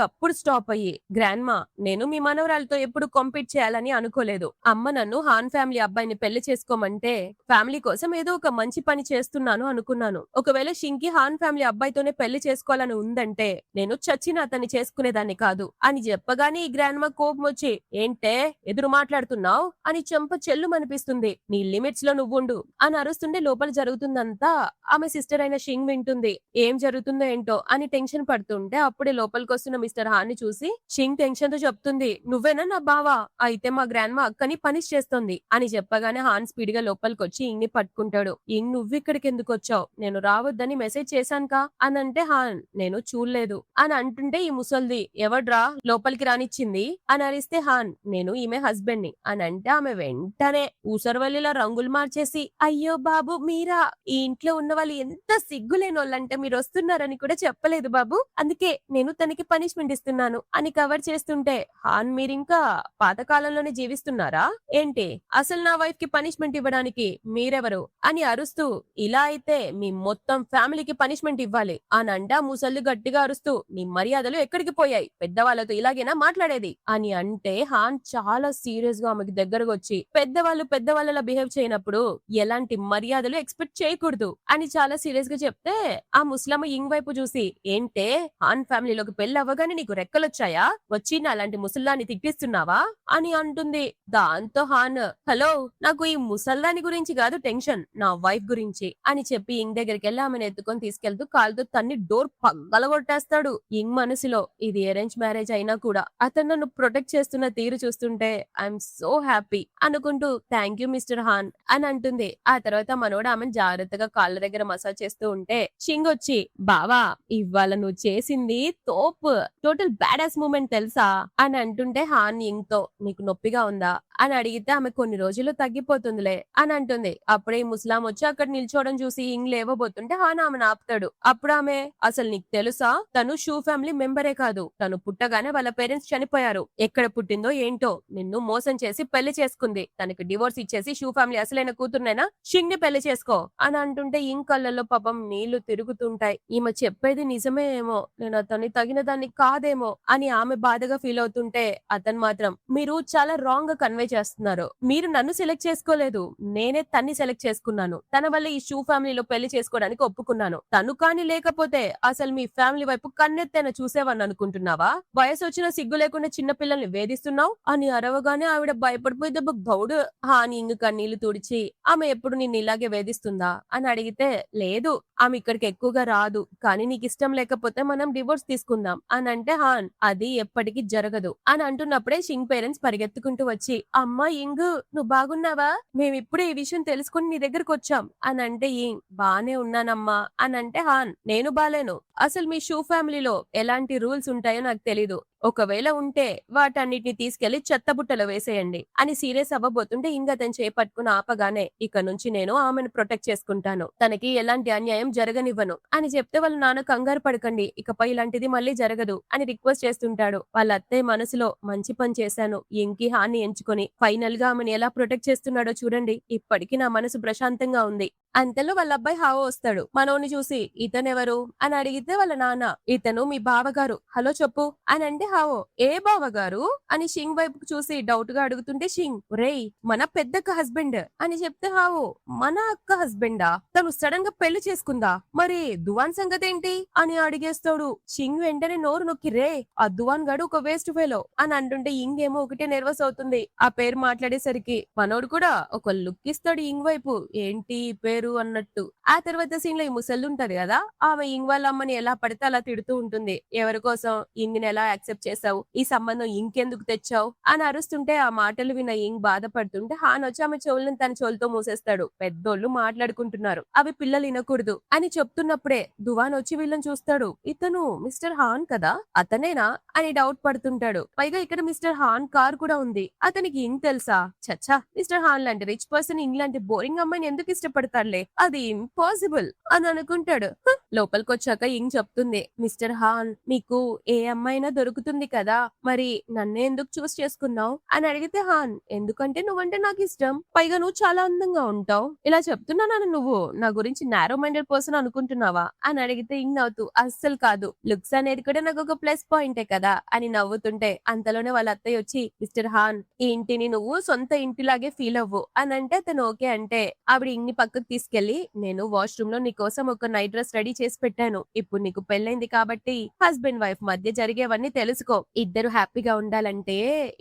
అప్పుడు స్టాప్ అయ్యి గ్రాండ్ మా నేను మీ మనవరాలతో ఎప్పుడు కాంపీట్ చేయాలని అనుకోలేదు, అమ్మ నన్ను హాన్ ఫ్యామిలీ అబ్బాయిని పెళ్లి చేసుకోమంటే ఫ్యామిలీ కోసం ఏదో ఒక మంచి పని చేస్తున్నాను అనుకున్నాను, ఒకవేళ షింకి హాన్ ఫ్యామిలీ అబ్బాయితోనే పెళ్లి చేసుకోవాలని ఉందంటే నేను చచ్చిన అతన్ని చేసుకునేదాన్ని కాదు అని చెప్పగానే ఈ గ్రాండ్ మా కోపం వచ్చి ఏంటే ఎదురు మాట్లాడుతున్నావు అని చెంప చెల్లు అనిపిస్తుంది, నీ లిమిట్స్ లో నువ్వుండు అని అరుస్తుండే లోపల జరుగుతుందంతా ఆమె సిస్టర్ అయిన షింగ్ వింటుంది. ఏం జరుగుతుందో ఏంటో అని టెన్షన్ పడుతుంటే అప్పుడే లోపలికి వస్తున్న మిస్టర్ హాన్ ని చూసి షింగ్ టెన్షన్ తో చెప్తుంది నువ్వేనా నా బావా అయితే మా గ్రాండ్ మా అక్కని పనిష్ చేస్తుంది అని చెప్పగానే హాన్ స్పీడ్ గా లోపలికి వచ్చి ఇంగ్ ని పట్టుకుంటాడు. నువ్వు ఇక్కడికి ఎందుకు వచ్చావు నేను రావద్దని మెసేజ్ చేశానుకా అని అంటే హాన్ నేను చూడలేదు అని అంటుంటే ఈ ముసల్ది ఎవడ్రా లోపలికి రానిచ్చింది అని అరిస్తే హాన్ నేను ఈమె హస్బెండ్ ని అని అంటే ఆమె వెంటనే ఊసరవల్లిలా రంగులు మార్చేసి అయ్యో బాబు మీరా ఈ ఇంట్లో ఉన్న వాళ్ళు ఎంత సిగ్గులేని వాళ్ళంటే మీరు వస్తున్నారని కూడా చెప్పలేదు బాబు అందుకే నేను తనకి పనిష్మెంట్ ఇస్తున్నాను అని కవర్ చేస్తుంటే హాన్ మీరింకా పాతకాలంలోనే జీవిస్తున్నారా ఏంటి అసలు నా వైఫ్ కి పనిష్మెంట్ ఇవ్వడానికి మీరెవరు అని అరుస్తూ ఇలా అయితే మీ మొత్తం ఫ్యామిలీకి పనిష్మెంట్ ఇవ్వాలి అని అంటే ఆ ముసళ్ళు గట్టిగా అరుస్తూ నీ మర్యాదలు ఎక్కడికి పోయాయి పెద్దవాళ్ళతో ఇలాగేనా మాట్లాడేది అని అంటే హాన్ చాలా సీరియస్ గా ఆమెకి దగ్గరకు వచ్చి పెద్దవాళ్ళలా బిహేవ్ చేయనప్పుడు ఎలాంటి మర్యాదలు ఎక్స్పెక్ట్ చేయకూడదు అని చాలా సీరియస్ గా చెప్తే ఆ ముస్లమ్మ ఇంగ్ వైపు చూసి ఏంటే హాన్ ఫ్యామిలీలోకి పెళ్లి అవ్వగానే నీకు రెక్కలొచ్చాయా వచ్చి నా అలాంటి ముసల్దాన్ని తిట్టిస్తున్నావా అని అంటుంది. దాంతో హాన్ హలో నాకు ఈ ముసల్దాని గురించి కాదు టెన్షన్ నా వైఫ్ గురించి అని చెప్పి ఇంగ్ దగ్గరికి వెళ్ళి ఆమెను ఎత్తుకొని తీసుకెళ్తూ కాలుతో తన్ని డోర్ పగలగొట్టేస్తాడు. ఇంగ్ మనసులో ఇది అరేంజ్ మ్యారేజ్ అయినా కూడా అతను నన్ను ప్రొటెక్ట్ చేస్తున్న తీరు చూస్తుంటే ఐఎమ్ సో హ్యాపీ అనుకుంటూ థ్యాంక్ యూ మిస్టర్ హాన్ అని అంటుంది. ఆ తర్వాత మనోడు ఆమెను జాగ్రత్తగా కాళ్ళ దగ్గర మసాజ్ చేస్తూ ఉంటే షింగ్ వచ్చి బావా ఇవాళ నువ్వు చేసింది తోపు టోటల్ బ్యాడాస్ మూమెంట్ తెలుసా అని అంటుంటే హాన్ ఇంగ్ తో నీకు నొప్పిగా ఉందా అని అడిగితే ఆమె కొన్ని రోజులు తగ్గిపోతుందిలే అని అంటుంది. అప్పుడే ముస్లాం వచ్చి అక్కడ నిల్చోవడం చూసి ఇంగ్ లేవబోతుంటే హాన్ ఆమెను ఆపుతాడు. అప్పుడు ఆమె అసలు నీకు తెలుసా తను షూ ఫ్యామిలీ మెంబరే కాదు, తను పుట్టగానే వాళ్ళ పేరెంట్స్ చనిపోయారు, ఎక్కడ పుట్టిందో ఏంటో నిన్ను మోసం చేసి పెళ్లి చేసుకుంది, తనకి డివోర్స్ ఇచ్చేసి షూ ఫ్యామిలీ అసలైన కూతురునైనా షింగ్ ని పెళ్లి చేసుకో అని అంటుంటే ఇంగ్ కళ్ళల్లో పాపం నీళ్లు తిరుగుతూ అవుతుంటాయి. ఈమె చెప్పేది నిజమే ఏమో, నేను అతన్ని తగిన దాన్ని కాదేమో అని ఆమె బాధగా ఫీల్ అవుతుంటే అతను మాత్రం మీరు చాలా రాంగ్ గా కన్వే చేస్తున్నారు. మీరు నన్ను సెలెక్ట్ చేసుకోలేదు. నేనే తన్ని సెలెక్ట్ చేసుకున్నాను. తన వల్ల ఈ షూ ఫ్యామిలీలో పెళ్లి చేసుకోవడానికి ఒప్పుకున్నాను. తను కానీ లేకపోతే అసలు మీ ఫ్యామిలీ వైపు కన్నెత్తైనా చూసేవాన్ని అనుకుంటున్నావా? వయసొచ్చినా సిగ్గు లేకుండా చిన్న పిల్లల్ని వేధిస్తున్నావు అని అరవగానే ఆవిడ భయపడిపోయి దెబ్బకు గౌడు అని ఇంగ కన్నీళ్లు తుడిచి ఆమె ఎప్పుడు నిన్ను ఇలాగే వేధిస్తుందా అని అడిగితే లేదు, ఆమె ఇక్కడికి ఎక్కువగా రాదు. కానీ నీకు ఇష్టం లేకపోతే మనం డివోర్స్ తీసుకుందాం అని అంటే హాన్ అది ఎప్పటికీ జరగదు అని అంటున్నప్పుడే షింగ్ పేరెంట్స్ పరిగెత్తుకుంటూ వచ్చి అమ్మా ఇంగు నువ్వు బాగున్నావా, మేమిప్పుడే ఈ విషయం తెలుసుకుని నీ దగ్గరకు వచ్చాం అని అంటే ఇంగ్ బానే ఉన్నానమ్మా అని అంటే హాన్ నేను బాలేను. అసలు మీ షూ ఫ్యామిలీలో ఎలాంటి రూల్స్ ఉంటాయో నాకు తెలీదు. ఒకవేళ ఉంటే వాటన్నిటిని తీసుకెళ్లి చెత్తబుట్టలో వేసేయండి అని సీరియస్ అవ్వబోతుంటే ఇంగ అతను చేపట్టుకుని ఆపగానే ఇక నుంచి నేను ఆమెను ప్రొటెక్ట్ చేసుకుంటాను, తనకి ఎలాంటి అన్యాయం జరగనివ్వను అని చెప్తే వాళ్ళ నాన్న కంగారు పడకండి, ఇకపై ఇలాంటిది మళ్ళీ జరగదు అని రిక్వెస్ట్ చేస్తుంటాడు. వాళ్ళ అత్తయ్య మనసులో మంచి పని చేశాను ఇంకి హాని ఎంచుకొని ఫైనల్ గా ఆమెను ఎలా ప్రొటెక్ట్ చేస్తున్నాడో చూడండి, ఇప్పటికీ నా మనసు ప్రశాంతంగా ఉంది. అంతలో వాళ్ళ అబ్బాయి హావో వస్తాడు. మనోని చూసి ఇతనెవరు అని అడిగితే వాళ్ళ నాన్న ఇతను మీ బావగారు, హలో చెప్పు అని అంటే హావో ఏ బావగారు అని షింగ్ వైపుకు చూసి డౌట్ గా అడుగుతుంటే షింగ్ రేయ్ మన పెద్దక్క హస్బెండ్ అని చెప్తే హావో మన అక్క హస్బెండా, తను సడన్ గా పెళ్లి చేసుకుందా, మరి దువాన్ సంగతి ఏంటి అని అడిగేస్తాడు. షింగ్ వెంటనే నోరు నొక్కి రే ఆ దువాన్ గాడు ఒక వేస్ట్ ఫెలో అని అంటుంటే ఇంగ్ ఏమో ఒకటే నెర్వస్ అవుతుంది ఆ పేరు మాట్లాడేసరికి. మనోడు కూడా ఒక లుక్ ఇస్తాడు ఇంగ్ వైపు, ఏంటి పేరు అన్నట్టు. ఆ తర్వాత సీన్ లో ఈ ముసళ్ళు ఉంటది కదా, ఆమె ఇంగ్ వాళ్ళ అమ్మని ఎలా పడితే అలా తిడుతూ ఉంటుంది. ఎవరి కోసం ఇంగ్ ని ఎలా యాక్సెప్ట్ చేసావు, ఈ సంబంధం ఇంకెందుకు తెచ్చావు అని అరుస్తుంటే ఆ మాటలు విన్న ఇంగ్ బాధపడుతుంటే హాన్ వచ్చి ఆమె చెవులను తన చెవులతో మూసేస్తాడు. పెద్దోళ్ళు మాట్లాడుకుంటున్నారు, అవి పిల్లలు వినకూడదు అని చెప్తున్నప్పుడే దువాన్ వచ్చి వీళ్ళని చూస్తాడు. ఇతను మిస్టర్ హాన్ కదా, అతనేనా అని డౌట్ పడుతుంటాడు. పైగా ఇక్కడ మిస్టర్ హాన్ కార్ కూడా ఉంది, అతనికి ఇంగ్ తెలుసా, చచ్చా మిస్టర్ హాన్ లాంటి రిచ్ పర్సన్ ఇంగ్ లాంటి బోరింగ్ అమ్మాయిని ఎందుకు ఇష్టపడతాడులే, అది ఇంపాసిబుల్ అని అనుకుంటాడు. లోపలికొచ్చాక ఇంగ్ చెప్తుంది, మిస్టర్ హాన్ మీకు ఏ అమ్మాయినా దొరుకుతుంది కదా, మరి నన్నే ఎందుకు చూస్ చేసుకున్నావు అని అడిగితే హాన్ ఎందుకంటే నువ్వంటే నాకు ఇష్టం, పైగా నువ్వు చాలా అందంగా ఉంటావు, ఇలా చెప్తున్నాను నువ్వు నా గురించి నారో మైండెడ్ పర్సన్ అనుకుంటున్నావా అని అడిగితే ఇంగ్ నవ్వుతూ అస్సలు కాదు, లుక్స్ అనేది కూడా నాకు ఒక ప్లస్ పాయింటే కదా అని నవ్వుతుంటే అంతలోనే వాళ్ళ అత్తయ్య వచ్చి మిస్టర్ హాన్ ఈ ఇంటిని నువ్వు సొంత ఇంటిలాగే ఫీల్ అవ్వు అని అంటే అతను ఓకే అంటే ఆవిడ ఇంగ్ని పక్కకు తీసుకెళ్లి నేను వాష్రూమ్ లో నీకోసం ఒక నైట్ డ్రెస్ రెడీ చేసి పెట్టాను, ఇప్పుడు నీకు పెళ్ళైంది కాబట్టి హస్బెండ్ వైఫ్ మధ్య జరిగేవన్నీ తెలుసుకో, ఇద్దరు హ్యాపీగా ఉండాలంటే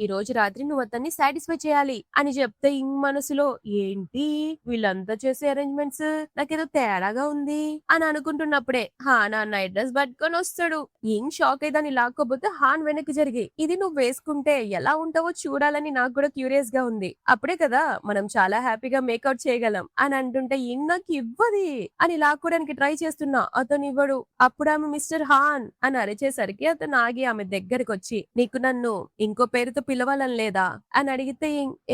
ఈ రోజు రాత్రి నువ్వు అతన్ని సాటిస్ఫై చేయాలి అని చెప్తే ఇంగ్ మనసులో ఏంటి వీళ్ళంతా చేసే అరేంజ్మెంట్స్ నాకేదో తేడాగా ఉంది అని అనుకుంటున్నప్పుడే హాన్ ఆ నైట్ డ్రెస్ పట్టుకొని వస్తాడు. ఇంగ్ షాక్ అయి దాన్ని లాక్కోబోతే హాన్ వెనక్కి జరిగి ఇది నువ్వు వేసుకుంటే ఎలా ఉంటావో చూడాలని నాకు కూడా క్యూరియస్ గా ఉంది, అప్పుడే కదా మనం చాలా హ్యాపీగా మేకౌట్ చేయగలం అని అంటుంటే ఇంగ్ నాకు ఇవ్వది అని లాక్కోడానికి ట్రై చేస్తున్నా అతను ఇవ్వడు. అప్పుడు ఆమె మిస్టర్ హాన్ అని అరిచేసరికి అతను ఆగి ఆమె దగ్గరికి వచ్చి నీకు నన్ను ఇంకో పేరుతో పిలవాలని లేదా అని అడిగితే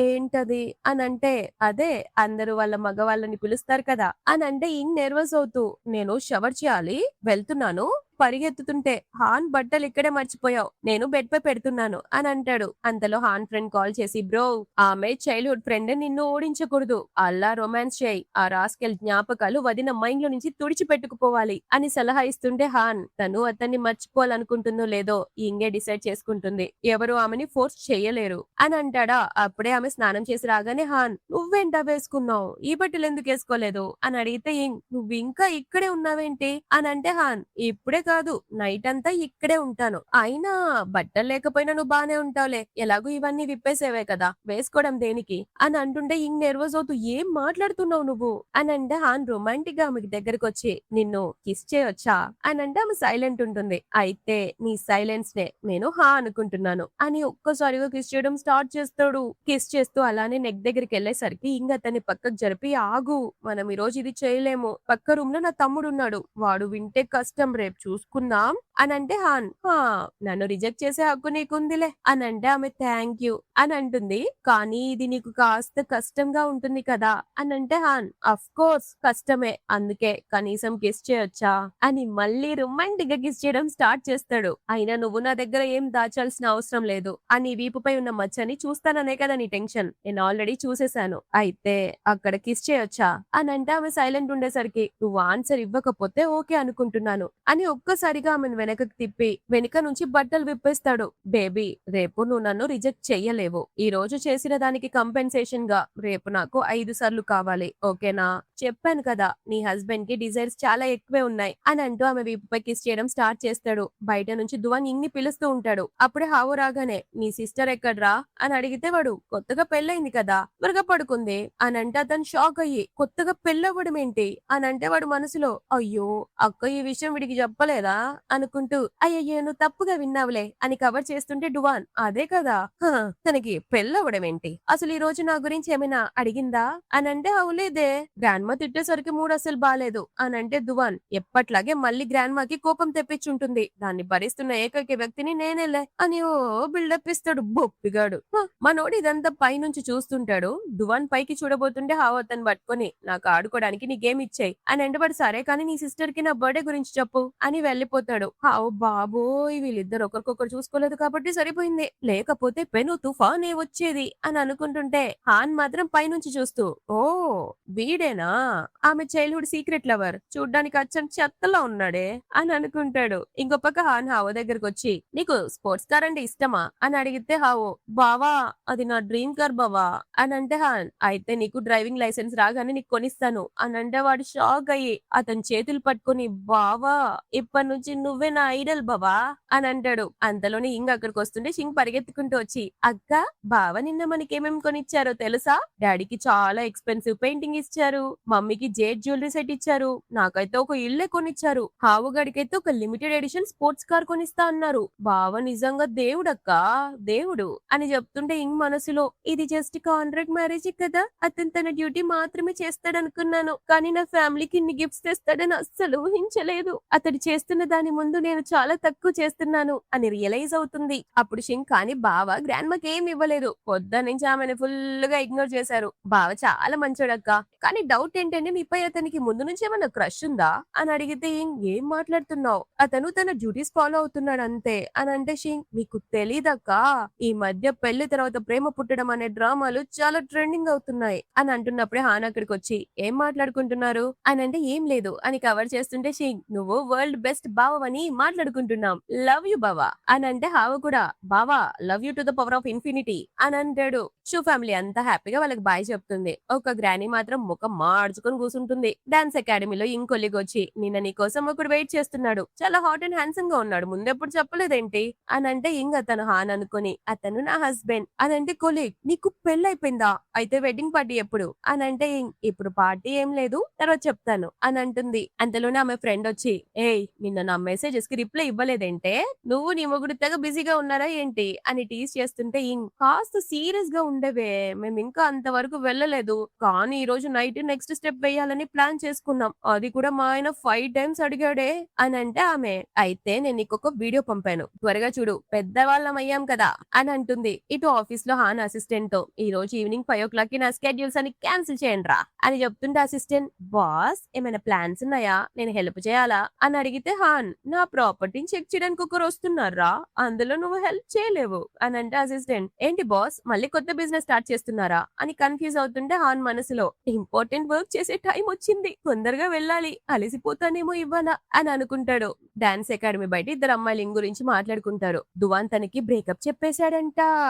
ఏంటది అని అంటే అదే అందరూ వాళ్ళ మగవాళ్ళని పిలుస్తారు కదా అని అంటే ఇంగ్ నర్వస్ అవుతూ నేను షవర్ చేయాలి వెళ్తున్నాను పరిగెత్తుతుంటే హాన్ బట్టలు ఇక్కడే మర్చిపోయావు నేను బెడ్ పై పెడుతున్నాను అని అంటాడు. అంతలో హాన్ ఫ్రెండ్ కాల్ చేసి బ్రో ఆమె చైల్డ్హుడ్ ఫ్రెండ్ నిన్ను ఓడించకూడదు, అల్లా రొమాన్స్ చేయి, ఆ రాస్కెల్ జ్ఞాపకాలు వదిన మైండ్ లో నుంచి తుడిచిపెట్టుకుపోవాలి అని సలహా ఇస్తుంటే హాన్ తను అతన్ని మర్చిపోవాలనుకుంటుందో లేదో ఇంగే డిసైడ్ చేసుకుంటుంది, ఎవరు ఆమెని ఫోర్స్ చెయ్యలేరు అని అంటాడా. అప్పుడే ఆమె స్నానం చేసి రాగానే హాన్ నువ్వేంటా వేసుకున్నావు ఈ బట్టలు ఎందుకు వేసుకోలేదు అని అడిగితే ఇంగ్ నువ్వు ఇంకా ఇక్కడే ఉన్నావేంటి అని అంటే హాన్ ఇప్పుడే కాదు నైట్ అంతా ఇక్కడే ఉంటాను, అయినా బట్టలు లేకపోయినా నువ్వు బానే ఉంటావులే, ఎలాగూ ఇవన్నీ విప్పేసేవే కదా వేసుకోవడం దేనికి అని అంటుంటే ఇంగ్ నర్వస్ అవుతూ ఏం మాట్లాడుతున్నావు నువ్వు అని అంటే హాన్ రొమాంటిక్ గా ఆమెకి దగ్గరకు వచ్చి నిన్ను కిస్ చేయొచ్చా అని అంటే ఆమె సైలెంట్ ఉంటుంది. అయితే నీ సైలెన్స్ నే నేను హా అనుకుంటున్నాను అని ఒక్కసారిగా కిస్ చేయడం స్టార్ట్ చేస్తాడు. కిస్ చేస్తూ అలానే నెక్ దగ్గరికి వెళ్ళేసరికి ఇంగ్ అతన్ని పక్కకు జరిపి ఆగు మనం ఈ రోజు ఇది చేయలేము, పక్క రూమ్ లో నా తమ్ముడు ఉన్నాడు, వాడు వింటే కష్టం, రేపు చూసుకుందాం అని అంటే హాన్ నన్ను రిజెక్ట్ చేసే హక్కు నీకుందిలే అని అంటే ఆమె థ్యాంక్ యూ అని అంటుంది. కానీ ఇది నీకు కాస్త కష్టంగా ఉంటుంది కదా అని అంటే హాన్ అఫ్ కోర్స్ కష్టమే, అందుకే కనీసం కిస్ చేయొచ్చా అని మళ్ళీ రొమాంటిక్ గా కిస్ చేయడం స్టార్ట్ చేస్తాడు. అయినా నువ్వు నా దగ్గర ఏం దాచాల్సిన అవసరం లేదు అని వీపుపై ఉన్న మచ్చని చూస్తాననే కదా నీ టెన్షన్, నేను ఆల్రెడీ చూసేశాను, అయితే అక్కడ కిస్ చేయొచ్చా అని అంటే ఆమె సైలెంట్ ఉండేసరికి నువ్వు ఆన్సర్ ఇవ్వకపోతే ఓకే అనుకుంటున్నాను అని ఒక్కసారిగా ఆమెను వెనకకి తిప్పి వెనుక నుంచి బట్టలు విప్పేస్తాడు. బేబీ, రేపు నువ్వు నన్ను రిజెక్ట్ చెయ్యలేవు, ఈ రోజు చేసిన దానికి కంపెన్సేషన్ గా రేపు నాకు 5 సార్లు కావాలి, ఓకేనా? చెప్పాను కదా నీ హస్బెండ్ కి డిజైర్స్ చాలా ఎక్కువే ఉన్నాయి అని అంటూ ఆమె వీపుపై కిస్ చేయడం స్టార్ట్ చేస్తాడు. బయట నుంచి దువాన్ ఇంగ్ని పిలుస్తూ ఉంటాడు. అప్పుడే హావో రాగానే నీ సిస్టర్ ఎక్కడ్రా అని అడిగితే వాడు కొత్తగా పెళ్ళైంది కదా త్వరగా పడుకుంది అని అంటే అతను షాక్ అయ్యి కొత్తగా పెళ్ళవ్వడం ఏంటి అని అంటే వాడు మనసులో అయ్యో అక్క ఈ విషయం వీడికి చెప్పలేదా అనుకుంటూ అయ్యయ్యో నువ్వు తప్పుగా విన్నావులే అని కవర్ చేస్తుంటే డువాన్ అదే కదా తనకి పెళ్ళవ్వడం ఏంటి, అసలు ఈ రోజు నా గురించి ఏమైనా అడిగిందా అని అంటే అవులేదే, గ్రాండ్ మా తిట్టేసరికి మూడు అసలు బాలేదు అని అంటే దువాన్ ఎప్పట్లాగే మళ్ళీ గ్రాండ్ మాకి కోపం తెప్పించుంటుంది, దాన్ని భరిస్తున్న ఏకైక వ్యక్తిని నేనేలే అని ఓ బిల్డప్ ఇస్తాడు బొప్పిగాడు. మనోడు ఇదంతా పైనుంచి చూస్తుంటాడు. దువాన్ పైకి చూడబోతుంటే హావ్ అతను పట్టుకొని నాకు ఆడుకోవడానికి నీ గేమ్ ఇచ్చాయి అని ఎండబడి సరే కానీ నీ సిస్టర్ కి నా బర్త్డే గురించి చెప్పు అని వెళ్ళిపోతాడు. హావ్ బాబోయ్ వీళ్ళిద్దరు ఒకరికొకరు చూసుకోలేదు కాబట్టి సరిపోయింది, లేకపోతే పెను తుఫానే వచ్చేది అని అనుకుంటుంటే హాన్ మాత్రం పైనుంచి చూస్తూ ఓ వీడేనా ఆమె చైల్డ్హుడ్ సీక్రెట్ లవర్, చూడ్డానికి అచ్చం చెత్తలా ఉన్నాడే అని అనుకుంటాడు. ఇంకో పక్క హాన్ హావో దగ్గరకు వచ్చి నీకు స్పోర్ట్స్ కార్ అంటే ఇష్టమా అని అడిగితే హావో బావా అది నా డ్రీమ్ కార్ బావా అని అంటే హాన్ అయితే నీకు డ్రైవింగ్ లైసెన్స్ రాగానే నీకు కొనిస్తాను అని అంటే వాడు షాక్ అయ్యి అతని చేతులు పట్టుకుని బావా ఇప్పటి నుంచి నువ్వే నా ఐడల్ బావా అని అంటాడు. అంతలోనే ఇంగ్ అక్కడికి వస్తుంటే షింగ్ పరిగెత్తుకుంటూ వచ్చి అక్క బావ నిన్న మనకేమేం కొనిచ్చారో తెలుసా, డాడీకి చాలా ఎక్స్పెన్సివ్ పెయింటింగ్ ఇచ్చారు, మమ్మీకి జేడ్ జ్యువెలరీ సెట్ ఇచ్చారు, నాకైతే ఒక ఇల్లే కొనిచ్చారు, హావు గడికైతే ఒక లిమిటెడ్ ఎడిషన్ స్పోర్ట్స్ కార్ కొనిస్తా అన్నారు, బావ నిజంగా దేవుడక్క దేవుడు అని చెప్తుంటే ఇంగ్ మనసులో ఇది జస్ట్ కాంట్రాక్ట్ మ్యారేజ్ కదా, అతను తన డ్యూటీ మాత్రమే చేస్తాడనుకున్నాను, కానీ నా ఫ్యామిలీకి ఇన్ని గిఫ్ట్స్ తెస్తాడని అస్సలు ఊహించలేదు, అతడు చేస్తున్న దాని ముందు నేను చాలా తక్కువ చేస్తున్నాను అని రియలైజ్ అవుతుంది. అప్పుడు షింగ్ కానీ బావ గ్రాండ్ మాకి ఏమి ఇవ్వలేదు, పొద్దున్న నుంచి ఆమెను ఫుల్ గా ఇగ్నోర్ చేశారు, బావ చాలా మంచోడక్క, కానీ డౌట్ ఏంటంటే మీపై అతనికి ముందు నుంచి ఏమన్నా క్రష్ ఉందా అని అడిగితే ఏం మాట్లాడుతున్నావు, అతను తన డ్యూటీస్ ఫాలో అవుతున్నాడు అంతే అని అంటే షింగ్ మీకు తెలీదక్క ఈ మధ్య పెళ్లి తర్వాత ప్రేమ పుట్టడం అనే డ్రామాలు చాలా ట్రెండింగ్ అవుతున్నాయి అని అంటున్నప్పుడే హాన్ అక్కడికి వచ్చి ఏం మాట్లాడుకుంటున్నారు అని అంటే ఏం లేదు అని కవర్ చేస్తుంటే షింగ్ నువ్వు వరల్డ్ బెస్ట్ బావని మాట్లాడుకుంటున్నాం, లవ్ యు బావా అని అంటే హావ కూడా బావా love you to the power of infinity అని అంటాడు. షూ ఫ్యామిలీ అంతా హ్యాపీగా వాళ్ళకి బాయ్ చెప్తుంది. ఒక గ్రానీ మాత్రం ముఖం మార్చుకొని కూర్చుంటుంది. డాన్స్ అకాడమీలో ఇంకొలిగి వచ్చి నిన్న నీ కోసం ఒకడు వెయిట్ చేస్తున్నాడు, చాలా హాట్ అండ్ హ్యాండ్సమ్ గా ఉన్నాడు, ముందెప్పుడు చెప్పలేదేంటి అని అంటే ఇంక అతను హాన్ అనుకుని అతను నా హస్బెండ్ అని అంటే కొలీగ్ నీకు పెళ్ళైపోయిందా అయితే వెడ్డింగ్ పార్టీ ఎప్పుడు అని అంటే ఇప్పుడు పార్టీ ఏం లేదు తర్వాత చెప్తాను అని అంటుంది. అంతలోనే ఆమె ఫ్రెండ్ వచ్చి ఏయ్ నిన్న నా మెసేజెస్ కి రిప్లై ఇవ్వలేదంటే నువ్వు నీ మొగుడు తెగ బిజీగా ఉన్నారా ఏంటి అని టీస్ చేస్తుంటే కాస్త సీరియస్ గా ఉండవే, మేము ఇంకా అంతవరకు వెళ్ళలేదు, కానీ ఈ రోజు నైట్ నెక్స్ట్ స్టెప్ వేయాలని ప్లాన్ చేసుకున్నాం, అది కూడా మా ఆయన 5 times అడిగాడే అని అంటే ఆమె అయితే నేను నీకు ఒక వీడియో పంపాను త్వరగా చూడు పెద్దవాళ్ళం అయ్యాం కదా అని అంటుంది. ఇటు ఆఫీస్ లో హాన్ అసిస్టెంట్ తో ఈ రోజు ఈవినింగ్ 5 o'clock కి నా స్కెడ్యూల్స్ అని క్యాన్సిల్ చేయండి రా అని చెప్తుంటే అసిస్టెంట్ బాస్ ఏమైనా ప్లాన్స్ ఉన్నాయా, నేను హెల్ప్ చేయాలా అని అడిగితే హాన్ నా ప్రాపర్టీని చెక్ చేయడానికి ఒకరు వస్తున్నారా, అందులో నువ్వు హెల్ప్ చేయలేవు అని అంటే అసిస్టెంట్ ఏంటి బాస్ మళ్ళీ కొత్త బిజినెస్ స్టార్ట్ చేస్తున్నారా అని కన్ఫ్యూజ్ అవుతుంటే హాన్ మనసులో ఇంపార్టెంట్ వర్క్ చేసే టైం వచ్చింది, తొందరగా వెళ్ళాలి, అలసిపోతానేమో ఇవ్వాల అని అనుకుంటాడు. డాన్స్ అకాడమీ బయట ఇద్దరు అమ్మాయిల గురించి మాట్లాడుకుంటారు. దువాన్ తనకి బ్రేకప్ చెప్పేశాడంట,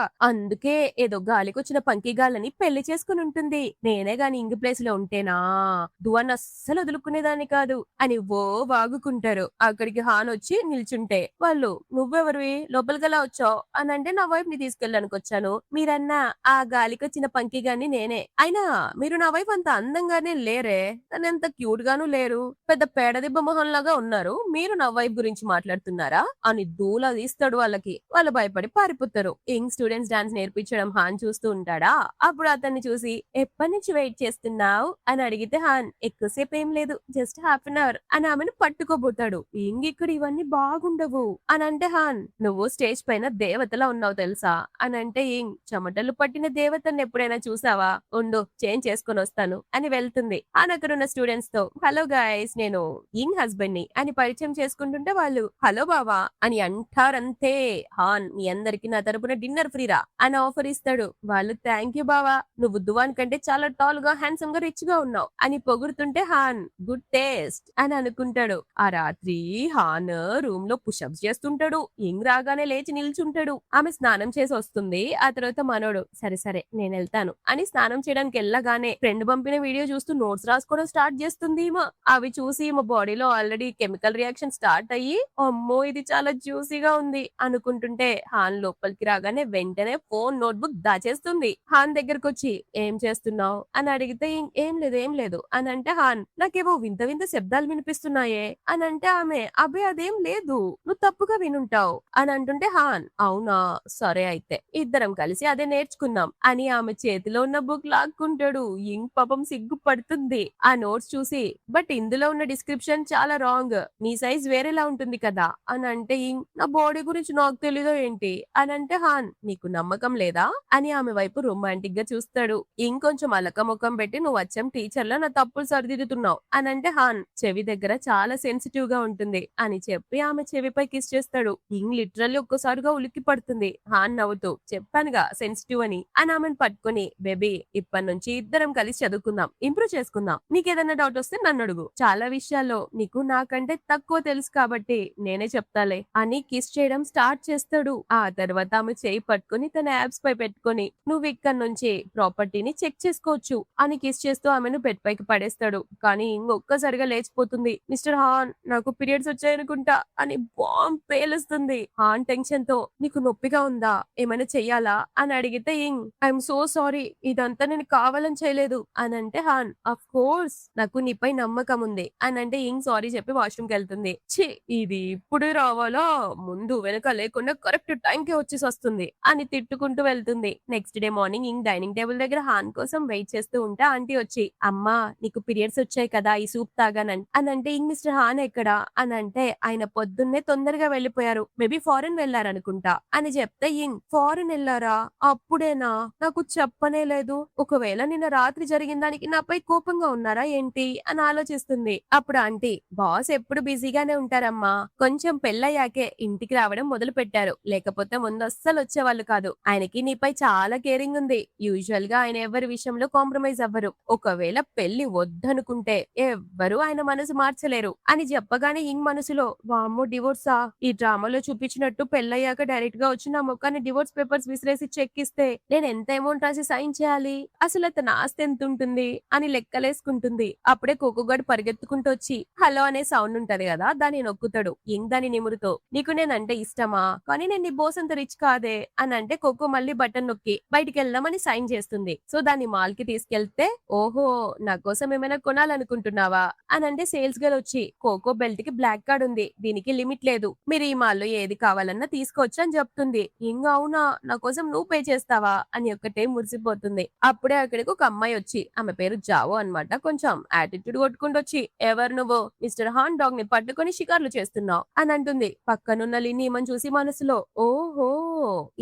అందుకే ఏదో గాలికొచ్చిన పంకిగాళ్ళని పెళ్లి చేసుకుని ఉంటుంది, నేనే గాని ఇంగ్ ప్లేస్ లో ఉంటేనా దువాన్ అస్సలు వదులుకునేదాన్ని కాదు అని ఓ వాగుకుంటారు. అక్కడికి హాన్ వచ్చి నిల్చుంటే వాళ్ళు నువ్వెవరివి లోపలికలా వచ్చావు అని అంటే నా వైఫ్ ని తీసుకెళ్ళడానికి వచ్చాను, మీరన్నా ఆ గాలికొచ్చిన పంకిగాన్ని నేనే, అయినా మీరు నా వైఫ్ అంత అందంగానే లేరే, తనంత క్యూట్ గాను లేరు, పెద్ద పేడదిబ్బ మొహంలాగా ఉన్నారు, మీరు నా లవ్ వైఫ్ గురించి మాట్లాడుతున్నారా అని దూలా తీస్తాడు వాళ్ళకి. వాళ్ళు భయపడి పారిపోతారు. యంగ్ స్టూడెంట్స్ డాన్స్ నేర్పించడం హాన్ చూస్తూ ఉంటాడా. అప్పుడు అతన్ని చూసి ఎప్పటి నుంచి వెయిట్ చేస్తున్నావు అని అడిగితే హాన్ ఎక్కువసేపు ఏం లేదు జస్ట్ హాఫ్ అన్ అవర్ అని ఆమెను పట్టుకోబోతాడు. యంగ్ ఇక్కడ ఇవన్నీ బాగుండవు అని అంటే హాన్ నువ్వు స్టేజ్ పైన దేవతలా ఉన్నావు తెలుసా అని అంటే యంగ్ చెమటలు పట్టిన దేవతను ఎప్పుడైనా చూసావా, ఉండు చేంజ్ చేసుకొని వస్తాను అని వెళ్తుంది. హాన్ అక్కడ ఉన్న స్టూడెంట్స్ తో హలో గైస్ నేను యంగ్ హస్బెండ్ ని అని పరిచయం చేసుకుంటుంటే వాళ్ళు హలో బావా అని అంటారంతే. హాన్ మీ అందరికి నా తరపున డిన్నర్ ఫ్రీరా అని ఆఫర్ ఇస్తాడు. వాళ్ళు థ్యాంక్ యూ బావా నువ్వు దువాన్ కంటే చాలా టాల్ గా హ్యాండ్సమ్ గా రిచ్ గా ఉన్నావు అని పొగుడుతుంటే హాన్ గుడ్ టేస్ట్ అని అనుకుంటాడు. ఆ రాత్రి హాన్ రూమ్ లో పుషప్స్ చేస్తుంటాడు. యంగ్ రాగానే లేచి నిల్చుంటాడు. ఆమె స్నానం చేసి వస్తుంది. ఆ తర్వాత మనోడు సరే సరే నేను వెళ్తాను అని స్నానం చేయడానికి వెళ్ళగానే ఫ్రెండ్ పంపిన వీడియో చూస్తూ నోట్స్ రాసుకోవడం స్టార్ట్ చేస్తుంది. అవి చూసి మా బాడీలో ఆల్రెడీ కెమికల్ రియాక్షన్ స్టార్ట్ అయ్యి అమ్మో ఇది చాలా జ్యూసీగా ఉంది అనుకుంటుంటే హాన్ లోపలికి రాగానే వెంటనే ఫోన్ నోట్బుక్ దాచేస్తుంది. హాన్ దగ్గరకు వచ్చి ఏం చేస్తున్నావు అని అడిగితే ఏం లేదు అని అంటే హాన్ నాకేవో వింత వింత శబ్దాలు వినిపిస్తున్నాయే అని అంటే ఆమె అబ్బే అదేం లేదు నువ్వు తప్పుగా వినుంటావు అని అంటుంటే హాన్ అవునా సరే అయితే ఇద్దరం కలిసి అదే నేర్చుకుందాం అని ఆమె చేతిలో ఉన్న బుక్ లాక్కుంటాడు. ఇంక్ పాపం సిగ్గు పడుతుంది ఆ నోట్స్ చూసి. బట్ ఇందులో ఉన్న డిస్క్రిప్షన్ చాలా రాంగ్, నీ సైజ్ వేరేలా ఉంటుంది కదా అని అంటే నా బాడీ గురించి నాకు తెలీదో ఏంటి అని అంటే హాన్ నీకు నమ్మకం లేదా అని ఆమె వైపు రొమాంటిక్ గా చూస్తాడు. ఇంకొంచెం అలక ముఖం పెట్టి నువ్వు వచ్చాం టీచర్ లో నా తప్పులు సరిదిద్దుతున్నావు అని అంటే హాన్ చెవి దగ్గర చాలా సెన్సిటివ్ గా ఉంటుంది అని చెప్పి ఆమె చెవిపై కిస్ చేస్తాడు. లిటరల్లీ ఒక్కసారిగా ఉలిక్కి పడుతుంది. హాన్ నవ్వుతూ చెప్పానుగా సెన్సిటివ్ అని ఆమెను పట్టుకుని బేబీ ఇప్పటి నుంచి ఇద్దరం కలిసి చదువుకుందాం, ఇంప్రూవ్ చేసుకుందాం, నీకేదైనా డౌట్ వస్తే నన్ను అడుగు, చాలా విషయాల్లో నీకు నాకంటే తక్కువ తెలుసు కాబట్టి నేనే చెప్తాలే అని కిస్ చేయడం స్టార్ట్ చేస్తాడు. ఆ తర్వాత ఆమె చేయి పట్టుకుని తన యాప్స్ పై పెట్టుకుని నువ్వు ఇక్కడ నుంచి ప్రాపర్టీని చెక్ చేసుకోవచ్చు అని కిస్ చేస్తూ ఆమెను బెడ్ పైకి పడేస్తాడు. కానీ ఒక్కసారిగా లేచిపోతుంది. మిస్టర్ హాన్ నాకు పీరియడ్స్ వచ్చాయనుకుంటా అని బాంబ్ పేలుస్తుంది. హాన్ టెన్షన్ తో నీకు నొప్పిగా ఉందా ఏమైనా చెయ్యాలా అని అడిగితే ఐఎమ్ సో సారీ ఇదంతా నేను కావాలని చేయలేదు అని అంటే హాన్ అఫ్ కోర్స్ నాకు నీపై నమ్మకం ఉంది అని అంటే సారీ చెప్పి వాష్రూమ్ కి వెళ్తుంది. ఛీ ఇది ఇప్పుడు రావాలా, ముందు వెనక లేకుండా కరెక్ట్ టైం కి వచ్చేసి వస్తుంది అని తిట్టుకుంటూ వెళ్తుంది. Next day morning dining table దగ్గర హాన్ కోసం వెయిట్ చేస్తూ ఉంటే ఆంటీ వచ్చి అమ్మా నీకు పీరియడ్స్ వచ్చాయి కదా ఈ సూప్ తాగానని అని అంటే మిస్టర్ హాన్ ఎక్కడా అని అంటే ఆయన పొద్దున్నే తొందరగా వెళ్లిపోయారు, మేబీ ఫారెన్ వెళ్లారనుకుంటా అని చెప్తే ఫారెన్ వెళ్లారా అప్పుడేనా నాకు చెప్పనే లేదు, ఒకవేళ నిన్న రాత్రి జరిగిన దానికి నాపై కోపంగా ఉన్నారా ఏంటి అని ఆలోచిస్తుంది. అప్పుడు ఆంటీ బాస్ ఎప్పుడు బిజీగానే ఉంటారమ్మా, కొంచెం పెళ్ళయ్యాకే ఇంటికి రావడం మొదలు పెట్టారు, లేకపోతే ముందు అస్సలు వచ్చేవాళ్ళు కాదు, ఆయనకి నీపై చాలా కేరింగ్ ఉంది, యూజువల్ గా ఆయన ఎవరి విషయంలో కాంప్రమైజ్ అవ్వరు, ఒకవేళ పెళ్లి వద్దనుకుంటే ఎవ్వరు ఆయన మనసు మార్చలేరు అని చెప్పగానే మనసులో వామ్మో డివోర్సా, ఈ డ్రామాలో చూపించినట్టు పెళ్ళయ్యాక డైరెక్ట్ గా వచ్చి నా ముఖాన్ని డివోర్స్ పేపర్స్ విసిరేసి చెక్ ఇస్తే నేను ఎంత అమౌంట్ రాసి సైన్ చేయాలి, అసలు అతను ఆస్తి ఎంత ఉంటుంది అని లెక్కలేసుకుంటుంది. అప్పుడే కోకోగాడు పరిగెత్తుకుంటూ వచ్చి హలో అనే సౌండ్ ఉంటది కదా దాన్ని నొక్కుతాడు. దాని నిమురుతో నీకు నేనంటే ఇష్టమా కానీ నేను నీ బోస్ అంత రిచ్ కాదే అని అంటే కోకో మళ్ళీ బటన్ నొక్కి బయటికి వెళ్దామని సైన్ చేస్తుంది. సో దాన్ని మాల్ కి తీసుకెళ్తే ఓహో నా కోసం ఏమైనా కొనాలనుకుంటున్నావా అని అంటే సేల్స్ గర్ల్ వచ్చి కోకో బెల్ట్ కి బ్లాక్ కార్డ్ ఉంది, దీనికి లిమిట్ లేదు, మీరు ఈ మాల్లో ఏది కావాలన్నా తీసుకోవచ్చు అని చెప్తుంది. అవునా నా కోసం నువ్వు పే చేస్తావా అని ఒక్కటే మురిసిపోతుంది. అప్పుడే అక్కడికి ఒక అమ్మాయి వచ్చి ఆమె పేరు జావో అన్నమాట, కొంచెం యాటిట్యూడ్ కొట్టుకుంటూ వచ్చి ఎవరు నువ్వు మిస్టర్ హాన్ డాగ్ ని పట్టుకొని షికార్లు చేస్తున్నావు అని అంటుంది. పక్కనున్న లిని ఈమెను చూసి మనసులో ఓహో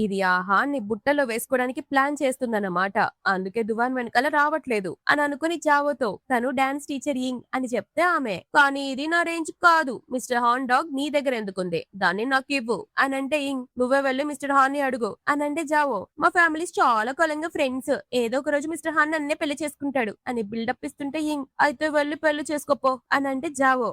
ఇది ఆ హాన్ ని బుట్టలో వేసుకోవడానికి ప్లాన్ చేస్తుందన్నమాట, అందుకే దువాన్ వెనకాల రావట్లేదు అని అనుకుని జావోతో తను డాన్స్ టీచర్ అని చెప్తే ఆమె కానీ ఇది నా రేంజ్ కాదు, మిస్టర్ హాన్ డాగ్ నీ దగ్గర ఎందుకుంది, దాన్ని నాకు ఇవ్వు అని అంటే నువ్వే వెళ్ళి మిస్టర్ హాన్ ని అడుగు అని అంటే జావో మా ఫ్యామిలీస్ చాలా కాలంగా ఫ్రెండ్స్, ఏదో ఒక రోజు మిస్టర్ హాన్ నన్నే పెళ్లి చేసుకుంటాడు అని బిల్డప్ ఇస్తుంటే అయితే వెళ్ళి పెళ్లి చేసుకోపో అని అంటే జావో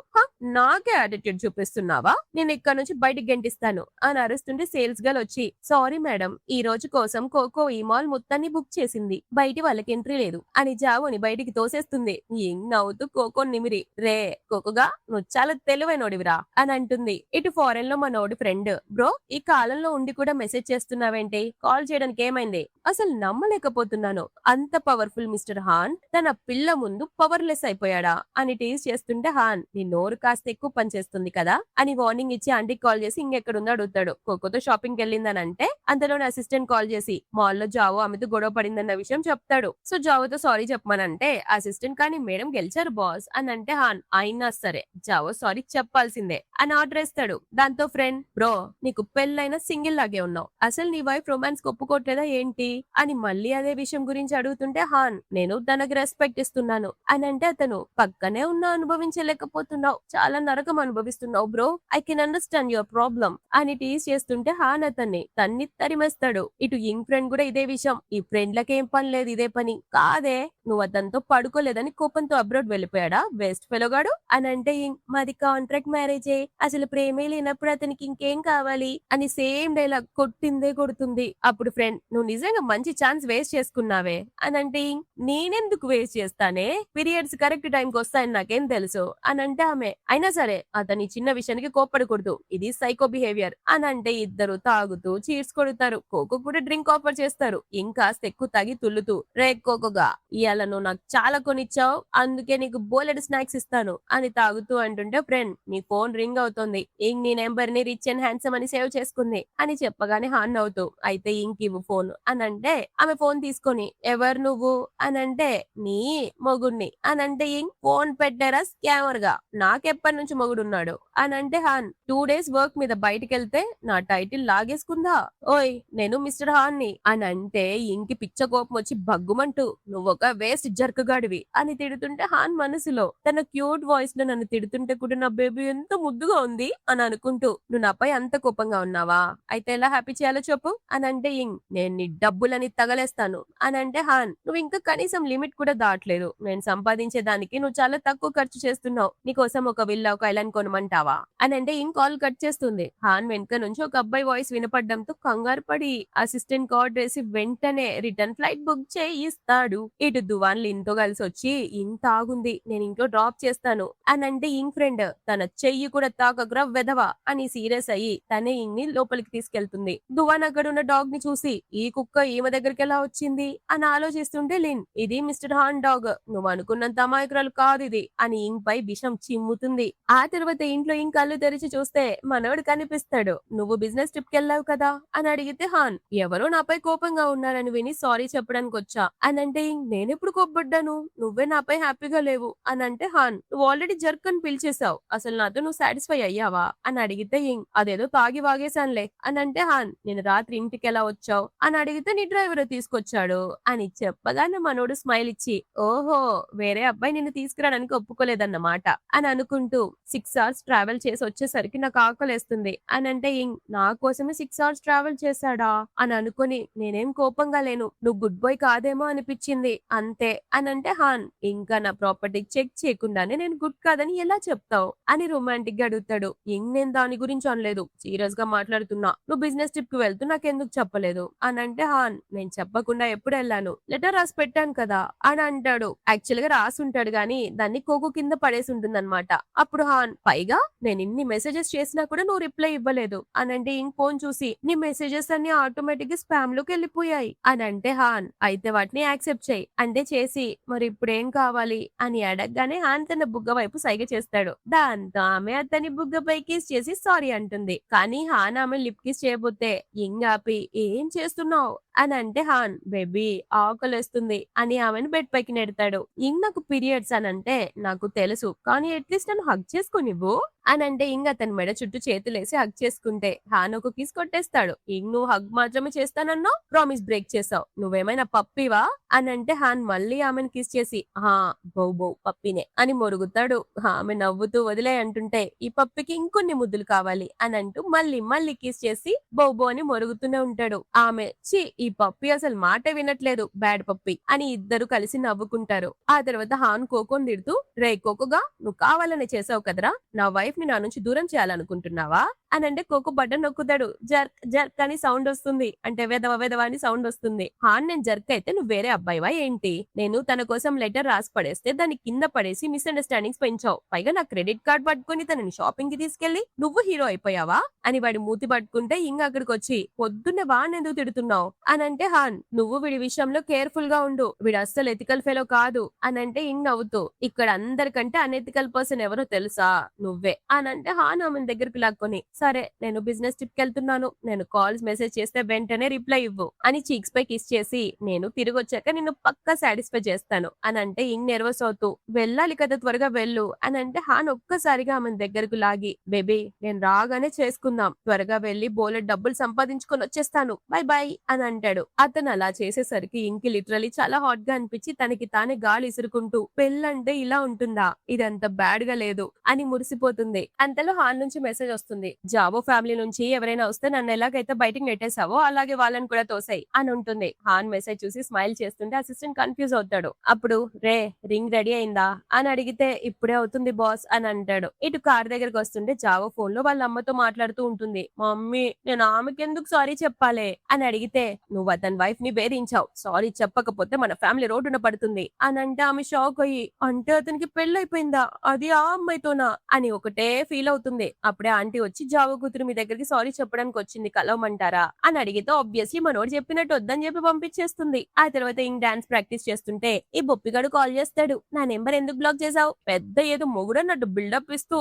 నాకే యాటిట్యూడ్ చూపిస్తున్నావా, నేను ఇక్కడ నుంచి బయటికి గెంటిస్తాను అని అరుస్తుంటే సేల్స్ గర్ల్ వచ్చి సారీ మేడం, ఈ రోజు కోసం కోకో ఈ మాల్ మొత్తాన్ని బుక్ చేసింది, బయటి వాళ్ళకి ఎంట్రీ లేదు అని జావోని బయటికి తోసేస్తుంది. ఇంగ్ నవ్వుతూ కోకో నిమిరి, రే కోకోగా నువ్వు చాలా తెలివైనోడివిరా అని అంటుంది. ఇటు ఫారెన్ లో మనోడి ఫ్రెండ్, బ్రో ఈ కాలంలో ఉండి కూడా మెసేజ్ చేస్తున్నావేంటి, కాల్ చేయడానికి ఏమైంది, అసలు నమ్మలేకపోతున్నాను, అంత పవర్ఫుల్ మిస్టర్ హాన్ తన పిల్ల ముందు పవర్లెస్ అయిపోయాడా అని టీజ్ చేస్తుంటే, హాన్ నీ నోరు కాస్త ఎక్కువ పనిచేస్తుంది కదా అని వార్నింగ్ ఇచ్చి ఆంటీకి కాల్ చేసి ఇంకెక్కడుందో అడుగుతాడు. కోకోతో షాపింగ్ వెళ్ళిందని అంటే అంతలోనే అసిస్టెంట్ కాల్ చేసి మాల్ లో జావో ఆమెతో గొడవ పడిందన్న విషయం చెప్తాడు. సో జావోతో సారీ చెప్పమనంటే అసిస్టెంట్ కానీ మేడం గెలిచారు బాస్ అని అంటే, హాన్ అయినా సరే జావో సారీ చెప్పాల్సిందే అని ఆర్డర్ ఇస్తాడు. దాంతో ఫ్రెండ్, బ్రో నీకు పెళ్ళైన సింగిల్ లాగే ఉన్నావు, అసలు నీ వైఫ్ రొమాన్స్ ఒప్పుకోవట్లేదా ఏంటి అని మళ్ళీ అదే విషయం గురించి అడుగుతుంటే, హాన్ నేను తనకి రెస్పెక్ట్ ఇస్తున్నాను అని అంటే అతను, పక్కనే ఉన్నా అనుభవించలేకపోతున్నావు, చాలా నరకం అనుభవిస్తున్నావు bro, I can understand your problem అని టీజ్ చేస్తుంటే హాన్ అతన్ని తన్ని తరిమేస్తాడు. ఇటు యింగ్ ఫ్రెండ్ కూడా ఇదే విషయం, ఈ ఫ్రెండ్లకేం పని లేదు ఇదే పని, కాదే నువ్వు అతనితో పడుకోలేదని కోపంతో అబ్రాడ్ వెళ్ళిపోయాడా వేస్ట్ ఫెలోగాడు అని అంటే, యింగ్ మాది కాంట్రాక్ట్ మ్యారేజే, అసలు ప్రేమే లేనప్పుడు అతనికి ఇంకేం కావాలి అని సేమ్ డైలాగ్ కొట్టిందే కొడుతుంది. అప్పుడు ఫ్రెండ్, నువ్వు నిజంగా మంచి ఛాన్స్ వేస్ట్ చేసుకున్నావే అని అంటే, నేనెందుకు వేస్ట్ చేస్తానే, పీరియడ్స్ కరెక్ట్ టైం కి వస్తాయని నాకేం తెలుసు అని అంటే ఆమె, అయినా సరే అతని చిన్న విషయానికి కోప్పడకూడదు, ఇది సైకో బిహేవియర్ అని అంటే ఇద్దరు తాగుతూ చీర్స్ కొడతారు. కోకో కూడా డ్రింక్ ఆఫర్ చేస్తారు. ఇంకా ఎక్కువ తాగి తుల్లుతూ, రే కోకోగా ఇవాళ నువ్వు నాకు చాలా కొనిచ్చావు, అందుకే నీకు బోలెడు స్నాక్స్ ఇస్తాను అని తాగుతూ అంటుంటే, ఫ్రెండ్ నీ ఫోన్ రింగ్ అవుతుంది, ఇంక్ నీ నెంబర్ ని రిచ్ అండ్ హ్యాండ్సమ్ అని సేవ్ చేసుకుంది అని చెప్పగానే హాన్ అవుతూ, అయితే ఇంక్ ఇవ్వు ఫోన్ అని అంటే ఆమె ఫోన్ తీసుకొని, ఎవరు నువ్వు అని అంటే, నీ మొగుడిని అని అంటే, ఇంక్ ఫోన్ పెట్టారా స్కామర్ గా, నాకెప్పటి నుంచి మొగుడున్నాడు అని అంటే, హాన్ 2 days వర్క్ మీద బయటికి వెళ్తే నా టైటిల్ లాగేసుకుందా, ఓయ్ నేను మిస్టర్ హాన్ ని అని అంటే ఇంకి పిచ్చ కోపం వచ్చి బగ్గుమంటూ, నువ్వొక వేస్ట్ జర్కగాడివి అని తిడుతుంటే, హాన్ మనసులో తన క్యూట్ వాయిస్ లో నన్ను తిడుతుంటే కూడా నా బేబీ ఎంత ముద్దుగా ఉంది అని అనుకుంటూ, నువ్వు నాపై అంత కోపంగా ఉన్నావా, అయితే ఎలా హ్యాపీ చేయాలో చెప్పు అని అంటే, ఇంగ్ నేను నీ డబ్బులని తగలేస్తాను అని అంటే, హాన్ నువ్వు ఇంకా కనీసం లిమిట్ కూడా దాటలేదు, నేను సంపాదించే దానికి నువ్వు చాలా తక్కువ ఖర్చు చేస్తున్నావు, నీకోసం ఒక విల్లా ఒక ఐలాండ్ కొనమంటావా అని అంటే ఇంక్ కాల్ కట్ చేస్తుంది. హాన్ వెనుక నుంచి ఒక అబ్బాయి వాయిస్ వినపడడంతో కంగారు పడి అసిస్టెంట్ కాల్ చేసి వెంటనే రిటర్న్ ఫ్లైట్ బుక్ చేయిస్తాడు. ఇటు దువాన్ లిన్ తో కలిసి వచ్చి, ఇంక్ తాగుంది నేను ఇంట్లో డ్రాప్ చేస్తాను అని అంటే, ఇంక్ ఫ్రెండ్ తన చెయ్యి కూడా తాకకురా వెధవా అని సీరియస్ అయ్యి తనే ఇంక్ ని లోపలికి తీసుకెళ్తుంది. దువాన్ అక్కడ ఉన్న డాగ్ ని చూసి, ఈ కుక్క ఈమె దగ్గరికి ఎలా వచ్చింది అని ఆలోచిస్తుంటే, లిన్ ఇది మిస్టర్ హాన్ డాగ్, నువ్వు అనుకున్నంత అమాయకురాలు కాదు ఇది అని ఇంక్ పై విషం చిమ్ముతుంది. ఆ తర్వాత ఇంట్లో ఇంక్ కళ్ళు తెరిచి చూస్తే మనోడు కనిపిస్తాడు. నువ్వు బిజినెస్ ట్రిప్ కి వెళ్ళావు కదా అని అడిగితే, హాన్ ఎవరో నాపై కోపంగా ఉన్నారని విని సారీ చెప్పడానికి వచ్చా అని అంటే, నేనెప్పుడు కోప్పడ్డాను, నువ్వే నాపై హ్యాపీగా లేవు అని అంటే, హాన్ నువ్వు ఆల్రెడీ జర్క్ అని పిలిచేసావు, అసలు నాతో నువ్వు సాటిస్ఫై అయ్యావా అని అడిగితే, అదేదో తాగి వాగేశానులే అని అంటే, హాన్ నేను రాత్రి ఇంటికి ఎలా వచ్చావు అని అడిగితే, నీ డ్రైవర్ తీసుకొచ్చాడు అని చెప్పగానే మనోడు స్మైల్ ఇచ్చి, ఓహో వేరే అబ్బాయి నిన్ను తీసుకురావడానికి ఒప్పుకోలేదన్నమాట అని అనుకుంటూ, 6 hours ట్రావెల్ చేసి వచ్చేసరికి నాకు ఆకలేస్తుంది అని అంటే, నా కోసమే 6 hours ట్రావెల్ చేశాడా అని అనుకుని నేనేం కోపంగా లేను, నువ్వు గుడ్ బాయ్ కాదేమో అనిపించింది అంతే అని అంటే, హాన్ ఇంకా నా ప్రాపర్టీ చెక్ చేయకుండానే నేను గుడ్ కాదని ఎలా చెప్తావు అని రొమాంటిక్ గా అడుగుతాడు. నేను దాని గురించి అనలేదు, సీరియస్ గా మాట్లాడుతున్నా, నువ్వు బిజినెస్ ట్రిప్ కి వెళ్తూ నాకెందుకు చెప్పలేదు అని అంటే, హాన్ నేను చెప్పకుండా ఎప్పుడు వెళ్ళాను, లెటర్ రాసి పెట్టాను కదా అని అంటాడు. యాక్చువల్ గా రాసి ఉంటాడు గాని దాన్ని కోకో కింద పడేసి ఉంటుందన్నమాట. అప్పుడు హాన్, పైగా నేను ఇన్ని మెసేజెస్ చేసినా కూడా నువ్వు రిప్లై ఇవ్వలేదు అని అంటే, ఇంక్ ఫోన్ చూసి, నీ మెసేజెస్ అన్ని ఆటోమేటిక్ గా స్పామ్ లోకి వెళ్ళిపోయాయి అని అంటే, హాన్ అయితే వాటిని యాక్సెప్ట్ చేయి అంటే చేసి, మరి ఇప్పుడు ఏం కావాలి అని అడగగానే హాన్ తన బుగ్గ వైపు సైగ చేస్తాడు. దాంతో ఆమె అతని బుగ్గపై కిస్ చేసి సారీ అంటుంది. కానీ హాన్ ఆమె లిప్ కిస్ చేయబోతే ఇంగ్ ఆపి, ఏం చేస్తున్నావు అని అంటే, హాన్ బేబీ ఆకలేస్తుంది అని ఆమెను బెడ్ పైకి నెడతాడు. ఇంగ్ నాకు పీరియడ్స్ అని అంటే నాకు తెలుసు, కానీ అట్లీస్ట్ నన్ను హగ్ చేసుకునివ్వు అని అంటే, ఇంగ్ అతని మెడ చుట్టూ చేతులేసి హగ్ చేసుకుంటే హాన్ ఒక కిస్ కొట్టేస్తాడు. ఇంగ్ నువ్వు హగ్ మాత్రమే చేస్తానన్నావు, ప్రామిస్ బ్రేక్ చేసావు, నువ్వేమైనా పప్పివా అని అంటే, హాన్ మళ్ళీ ఆమెను కిస్ చేసి, హా బౌ బౌ పప్పినే అని మొరుగుతాడు. ఆమె నవ్వుతూ వదిలే అంటుంటే, ఈ పప్పికి ఇంకొన్ని ముద్దులు కావాలి అని అంటూ మళ్ళీ మళ్ళీ కిస్ చేసి బౌ బౌ అని మొరుగుతూనే ఉంటాడు. ఆమె, చి ఈ పప్పి అసలు మాట వినట్లేదు, బ్యాడ్ పప్పి అని ఇద్దరు కలిసి నవ్వుకుంటారు. ఆ తర్వాత హాన్ కోకోని తిడుతూ, రే కోకోగా నువ్వు కావాలని చేసావు కదరా, నా వైఫ్ ని నా నుంచి దూరం చేయాలనుకుంటున్నావా అని అంటే కోకో బటన్ నొక్కుతాడు. జర్క్ జర్క్ అని సౌండ్ వస్తుంది. అంటే వెదవ వెదవ అని సౌండ్ వస్తుంది. హాన్ నేను జర్క్ అయితే నువ్వు వేరే అబ్బాయివా ఏంటి? నేను తన కోసం లెటర్ రాసి పడేస్తే దాన్ని కింద పడేసి మిస్‌అండర్‌స్టాండింగ్స్ పెంచావు. పైగా నా క్రెడిట్ కార్డ్ పట్టుకొని తనని షాపింగ్ కి తీసుకెళ్లి నువ్వు హీరో అయిపోయావా? అని వాడి మూతి పట్టుకుంటే ఇంగ అక్కడికొచ్చి పొద్దున్నే వాడినెందుకు తిడుతున్నావు? అనంటే హాన్ నువ్వు వీడి విషయంలో కేర్‌ఫుల్ గా ఉండు. వీడు అస్సలు ఎథికల్ ఫెలో కాదు అనంటే ఇంగ్ నవ్వుతూ ఇక్కడ అందరికంటే అనెథికల్ పర్సన్ ఎవరో తెలుసా? నువ్వే అనంటే హాన్ ఆమెను దగ్గరికి లాక్కొని సరే నేను బిజినెస్ ట్రిప్ కెళ్తున్నాను. నేను కాల్స్ మెసేజ్ చేస్తే వెంటనే రిప్లై ఇవ్వు అని చీక్స్ పై కిస్ చేసి నేను తిరిగొచ్చాక నిన్ను పక్కా సాటిస్ఫై చేస్తాను అనంటే ఇంగ్ నెర్వస్ అవుతూ వెళ్ళాలి కదా త్వరగా వెళ్ళు అనంటే హాన్ ఒక్కసారిగా ఆమెను దగ్గరకు లాగి బేబీ నేను రాగానే చేసుకుందాం. త్వరగా వెళ్లి బోలెడ్ డబ్బులు సంపాదించుకొని వచ్చేస్తాను. బై బై అని అంటాడు. అతను అలా చేసేసరికి ఇంకి లిటరలీ చాలా హాట్ గా అనిపించి తనకి తానే గాలి ఇసురుకుంటూ పెళ్ళంటే ఇలా ఉంటుందా? ఇదంత బ్యాడ్ గా లేదు అని మురిసిపోతుంది. అంతలో హాన్ నుంచి మెసేజ్ వస్తుంది. జాబో ఫ్యామిలీ నుంచి ఎవరైనా వస్తే నన్ను ఎలాగైతే బయటికి నెట్టేసావో అలాగే వాళ్ళని కూడా తోసాయి అని ఉంటుంది. హాన్ మెసేజ్ చూసి స్మైల్ చేస్తుంటే అసిస్టెంట్ కన్ఫ్యూజ్ అవుతాడు. అప్పుడు రే రింగ్ రెడీ అయిందా అని అడిగితే ఇప్పుడే అవుతుంది బాస్ అని అంటాడు. ఇటు కార్ దగ్గరకు వస్తుంటే జావో ఫోన్ లో వాళ్ళ అమ్మతో మాట్లాడుతూ ఉంటుంది. మమ్మీ నేను ఆమెకి ఎందుకు సారీ చెప్పాలి అని అడిగితే నువ్వు అతని వైఫ్ ని వేధించావు. సారీ చెప్పకపోతే మన ఫ్యామిలీ రోడ్డున పడుతుంది అని అంటే ఆమె షాక్ అయ్యి అంటే అతనికి పెళ్ళైపోయిందా? అది ఆ అమ్మాయితోనా అని ఒకటే ఫీల్ అవుతుంది. అప్పుడే ఆంటీ వచ్చి జావో కూతురు మీ దగ్గరికి సారీ చెప్పడానికి వచ్చింది కలవమంటారా అని అడిగితే ఆబ్వియస్లీ మనోడు చెప్పినట్టు వద్దని చెప్పి పంపించేస్తుంది. ఆ తర్వాత ఇంక డాన్స్ ప్రాక్టీస్ చేస్తుంటే ఈ బొప్పిగాడు కాల్ చేస్తాడు. నా నెంబర్ ఎందుకు బ్లాక్ చేసావు? పెద్ద ఏదో మొగుడన్నట్టు బిల్డప్ ఇస్తూ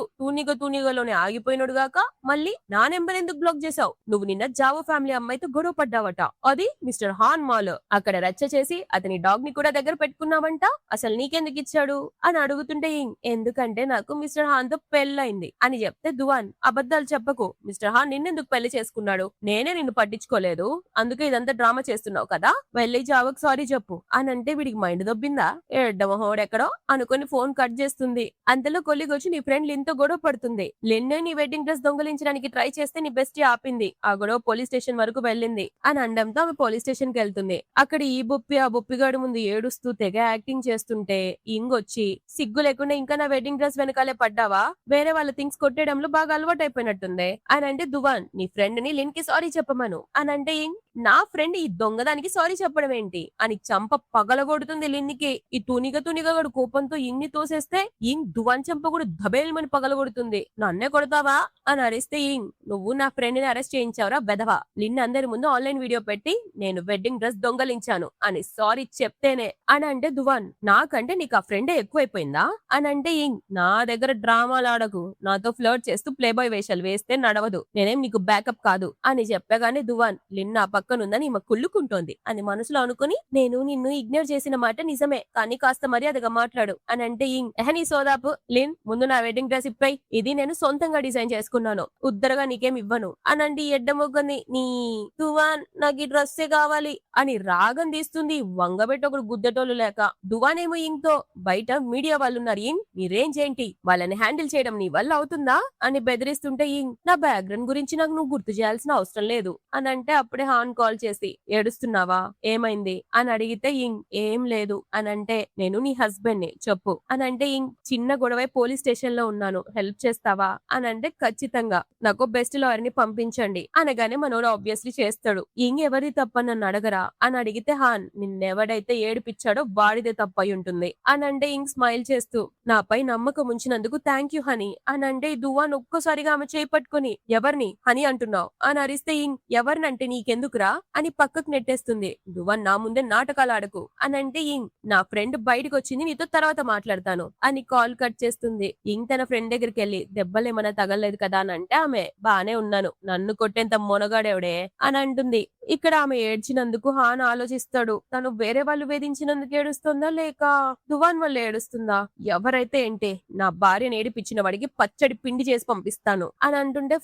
తూనిగలోనే ఆగిపోయినాడు గాక మళ్ళీ నా నెంబర్ ఎందుకు బ్లాక్ చేసావు? నువ్వు నిన్న జావో ఫ్యామిలీ అమ్మాయితో గొడవ పడ్డావట. అది మిస్టర్ హాన్ మాల్. అక్కడ రచ్చ చేసి అతని డాగ్ ని కూడా దగ్గర పెట్టుకున్నావంట. అసలు నీకెందుకు ఇచ్చాడు అని అడుగుతుంటే ఎందుకంటే నాకు మిస్టర్ హాన్ తో పెళ్ళైంది అని చెప్తే దువాన్ అబద్ధాలు చెప్పకు. మిస్టర్ హాన్ నిన్నెందుకు పెళ్లి చేసుకున్నాడు? నేనే నిన్ను పట్టించుకోలేదు. అందుకే ఇదంతా డ్రామా చేస్తున్నావు కదా. వెళ్ళి జావోకి సారీ చెప్పు అని అంటే వీడికి మైండ్ దొబ్బిందా? ఎక్కడో అనుకుని ఫోన్ కట్ చేస్తుంది. అంతలో కొలిగ్ వచ్చి నీ ఫ్రెండ్ లిన్ తో గొడవ పడుతుంది. లిన్ నీ వెడ్డింగ్ డ్రెస్ దొంగలించడానికి ట్రై చేస్తే నీ బెస్టీ ఆపింది. ఆ గొడవ పోలీస్ స్టేషన్ వరకు వెళ్ళింది అని అనడంతో ఆమె పోలీస్ స్టేషన్ కి వెళ్తుంది. అక్కడ ఈ బొప్పి ఆ బొప్పిగాడు ముందు ఏడుస్తూ తెగ యాక్టింగ్ చేస్తుంటే ఇంగొచ్చి సిగ్గు లేకుండా ఇంకా నా వెడ్డింగ్ డ్రెస్ వెనకాలే పడ్డావా? వేరే వాళ్ళ థింగ్స్ కొట్టేయడంలో బాగా అలవాటు అయిపోయినట్టుంది అని అంటే దువాన్ నీ ఫ్రెండ్ ని లిన్ కి సారీ చెప్పమను అని అంటే నా ఫ్రెండ్ ఈ దొంగదానికి సారీ చెప్పడం ఏంటి అని చంప పగలగొడుతుంది లిన్నికి. ఈ తునిగడు కోపంతో ఇంగ్ని తోసేస్తే ఇంగ్ దువాన్ చంప కూడా దబేల్మని పగలగొడుతుంది. నన్నే కొడతావా అని అరిస్తే నువ్వు నా ఫ్రెండ్ ని అరెస్ట్ చేయించావురా బెదవా. లిన్ అందరి ముందు ఆన్లైన్ వీడియో పెట్టి నేను వెడ్డింగ్ డ్రెస్ దొంగలించాను అని సారీ చెప్తేనే అని అంటే దువాన్ నాకంటే నీకు ఆ ఫ్రెండే ఎక్కువైపోయిందా అని అంటే నా దగ్గర డ్రామాలు ఆడకు. నాతో ఫ్లర్ట్ చేస్తూ ప్లే బాయ్ వేషాలు వేస్తే నడవదు. నేనేం నీకు బ్యాకప్ కాదు అని చెప్పగానే దువాన్ లిన్ నా పక్కనుందని ఈమె కుళ్ళుకుంటోంది అని మనసులో అనుకుని నేను నిన్ను ఇగ్నోర్ చేసిన మాట నిజమే కానీ కాస్త మర్యాదగా మాట్లాడు అని అంటే నీ సోదాపు లిన్ ముందు నా వెడ్డింగ్ డ్రెస్ ఇప్పై ఇది నేను సొంతంగా డిజైన్ చేసుకున్నాను ఉద్దరగా నీకేం ఇవ్వను అనండి ఎడ్డమొగ్గని నీ దువాన్ నాకు ఈ డ్రెస్సే కావాలి అని రాగం తీస్తుంది. వంగబెట్టి ఒకడు గుద్దటోళ్ళు లేక దువానేమో ఇంతో బయట మీడియా వాళ్ళు ఉన్నారు. మీ రేంజ్ ఏంటి? వాళ్ళని హ్యాండిల్ చేయడం నీ వల్ల అవుతుందా అని బెదిరిస్తుంటే నా బ్యాక్గ్రౌండ్ గురించి నాకు నువ్వు గుర్తు చేయాల్సిన అవసరం లేదు అని అంటే అప్పుడే హాన్ కాల్ చేసి ఏడుస్తున్నావా ఏమైంది అని అడిగితే ఏం లేదు అని అంటే నేను నీ హస్బెండ్ ని చెప్పు అని అంటే చిన్న గొడవ పోలీస్ స్టేషన్ లో ఉన్నాను హెల్ప్ చేస్తావా అని అంటే ఖచ్చితంగా నాకు బెస్ట్ లాయర్ ని పంపించండి అనగానే మనోడు ఆబ్వియస్లీ చేస్తాడు. ఎవరి తప్ప నన్ను అడగరా అని అడిగితే హాన్ నిన్నెవడైతే ఏడిపించాడో వాడిదే తప్పయి ఉంటుంది అని అంటే స్మైల్ చేస్తూ నాపై నమ్మకం ఉంచినందుకు థ్యాంక్ యూ హనీ అని అంటే దువాన్ ఒక్కసారిగా ఆమె చేపట్టుకుని ఎవరిని హనీ అంటున్నావు అని అరిస్తే ఎవరినంటే నీకెందుకురా అని పక్కకు నెట్టేస్తుంది. దువాన్ నా ముందే నాటకాలు ఆడకు అని అంటే నా ఫ్రెండ్ బయటకు వచ్చింది నీతో తర్వాత మాట్లాడతాను అని కాల్ కట్ చేస్తుంది. తన ఫ్రెండ్ దగ్గరికి వెళ్ళి దెబ్బలేమన్నా తగలలేదు కదా అని అంటే ఆమె బానే ఉన్నాను నన్ను కొట్టేంత మొనగాడేవడే అని అంటుంది. ఇక్కడ ఆమె ఏడ్చినందుకు హాన్ ఆలోచిస్తాడు తను వేరే వాళ్ళు వేధించినందుకు ఏడుస్తుందా లేక దువాన్ వల్ల ఏడుస్తుందా? ఎవరైతే ఏంటి నా భార్యను ఏడిపించిన వాడికి పచ్చడి పిండి చేసి పంపిస్తాను అని అంటుంటే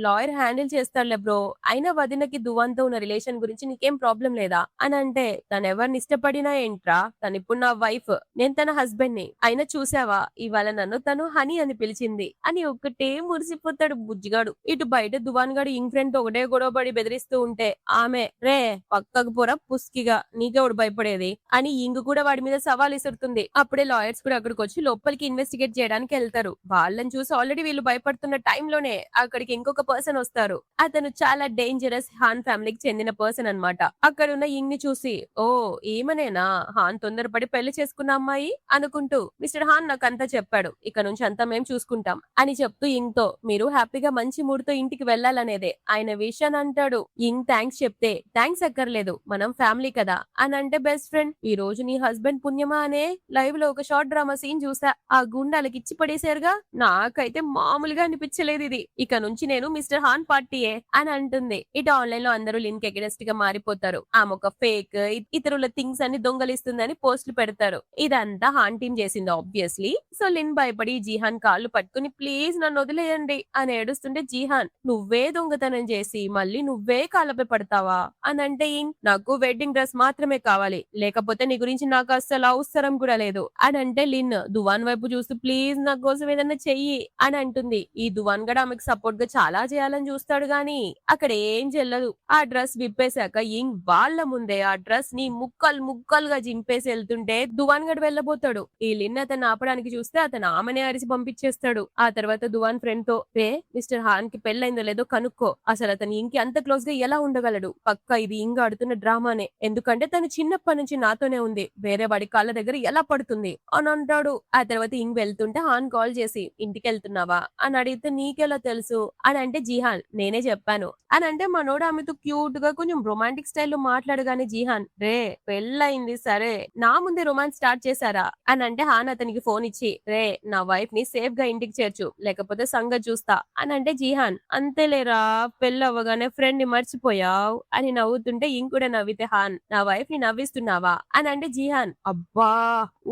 లాయర్ హ్యాండిల్ చేస్తాడులే బ్రో అయినా వదినకి దువాన్ తో ఉన్న రిలేషన్ గురించి నీకేం ప్రాబ్లం లేదా అని అంటే, తను ఎవరిని ఇష్టపడినా ఏంట్రా, తను ఇప్పుడు నా వైఫ్, నేను తన హస్బెండ్ ని, అయినా చూసావా ఇవాళ నన్ను తను హనీ అని పిలిచింది అని ఒకటే మురిసిపోతాడు బుజ్జిగాడు. ఇటు బయట దువాన్ గాడు ఇంగ్ ఫ్రెండ్ తో ఒకటే గొడవపడి బెదిరిస్తూ ఉంటే ఆమె రే పక్కకు పోరా పుస్కిగా, నీకెవడు భయపడేది అని ఇంగు కూడా వాడి మీద సవాల్ ఇసురుతుంది. అప్పుడే లాయర్స్ కూడా అక్కడికి వచ్చి లోపలికి ఇన్వెస్టిగేట్ చేయడానికి వెళ్తారు. వాళ్ళని చూసి ఆల్రెడీ వీళ్ళు భయపడుతున్న టైంలోనే అక్కడికి ఇంకొక పర్సన్ వస్తారు. అతను చాలా డేంజరస్ హాన్ ఫ్యామిలీకి చెందిన పర్సన్ అన్నమాట. అక్కడ ఉన్న ఇంగ్ ని చూసి ఓ ఈమనేనా హాన్ తొందరపడి పెళ్లి చేసుకున్న అమ్మాయి అనుకుంటూ, మిస్టర్ హాన్ నాకంతా చెప్పాడు, ఇక నుంచి అంతా మేము చూసుకుంటాం అని చెప్తూ ఇంగ్ తో మీరు హ్యాపీగా మంచి మూడ్ తో ఇంటికి వెళ్లాలనేదే ఆయన విషయాన్ని అంటాడు. ఇంగ్ థ్యాంక్స్ చెప్తే థ్యాంక్స్ అక్కర్లేదు, మనం ఫ్యామిలీ కదా అని అంటే, బెస్ట్ ఫ్రెండ్ ఈ రోజు నీ హస్బెండ్ పుణ్యమా అనే లైవ్ లో ఒక షార్ట్ డ్రామా సీన్ చూసా, ఆ గుండాలకి ఇచ్చి పడేశారుగా, నాకైతే మామూలుగా అనిపించలేదు ఇది, ఇక నుంచి నేను మిస్టర్ హాన్ పార్టీయే అని అంటుంది. ఇటు ఆన్లైన్ లో అందరూ లిన్ కి అగెనెస్ట్ గా మారిపోతారు. ఆమె ఒక ఫేక్, ఇతరుల థింగ్స్ అన్ని దొంగలిస్తుందని పోస్టులు పెడతారు. ఇదంతా హాన్ టీం చేసింది ఆబ్వియస్లీ. సో లిన్ భయపడి జీహాన్ కాళ్ళు పట్టుకుని ప్లీజ్ నన్ను వదిలేయండి అని ఏడుస్తుంటే, జీహాన్ నువ్వే దొంగతనం చేసి మళ్ళీ నువ్వే కాళ్ళపై పడతావా అని అంటే, నాకు వెడ్డింగ్ డ్రెస్ మాత్రమే కావాలి, లేకపోతే నీ గురించి నాకు అస్సలు అవసరం కూడా లేదు అని అంటే, లిన్ దువాన్ వైపు చూస్తూ ప్లీజ్ నా కోసం ఏదన్నా చెయ్యి అని అంటుంది. ఈ దువాన్ గడ ఆమెకు సపోర్ట్ గా చాలా చేయాలని చూస్తాడు గాని అక్కడ ఏం చెల్లదు. ఆ డ్రెస్ విప్పేశాక ఇంగ్ వాళ్ళ ముందే ఆ డ్రెస్ ని ముక్కలు ముక్కలుగా జింపేసి వెళ్తుంటే దువాన్ గడు వెళ్ళబోతాడు. ఈ లిన్ అతను ఆపడానికి చూస్తే అతను ఆమెనే అరిసి పంపించేస్తాడు. ఆ తర్వాత దువాన్ ఫ్రెండ్ తో రే మిస్టర్ హాన్ కి పెళ్ళైందో లేదో కనుక్కో, అసలు అతను ఇంకి అంత క్లోజ్ గా ఎలా ఉండగలడు, పక్కా ఇది ఇంగ్ ఆడుతున్న డ్రామానే, ఎందుకంటే తను చిన్నప్పటి నుంచి నాతోనే ఉంది, వేరే వాడి కాళ్ళ దగ్గర ఎలా పడుతుంది అని అంటాడు. ఆ తర్వాత ఇంగ్ వెళ్తుంటే హాన్ కాల్ చేసి ఇంటికి వెళ్తున్నావా అని అడిగితే నీకెలా తెలుసు అని అంటే, జీహాన్ నేనే చెప్పాను అని అంటే, మనోడు ఆమెతో క్యూట్ గా కొంచెం రొమాంటిక్ స్టైల్లో మాట్లాడగానే జీహాన్ రే పెళ్ళయింది సరే, నా ముందే రొమాన్స్ స్టార్ట్ చేశారా అని అంటే, హాన్ అతనికి ఫోన్ ఇచ్చి రే నా వైఫ్ ని సేఫ్ గా ఇంటికి చేర్చు, లేకపోతే సంగతి చూస్తా అని అంటే, జీహాన్ అంతేలేరా పెళ్ళి అవ్వగానే ఫ్రెండ్ ని మర్చిపోయావు అని నవ్వుతుంటే, ఇంకూడా నవ్వితే హాన్ నా వైఫ్ ని నవ్విస్తున్నావా అని అంటే, జీహాన్ అబ్బా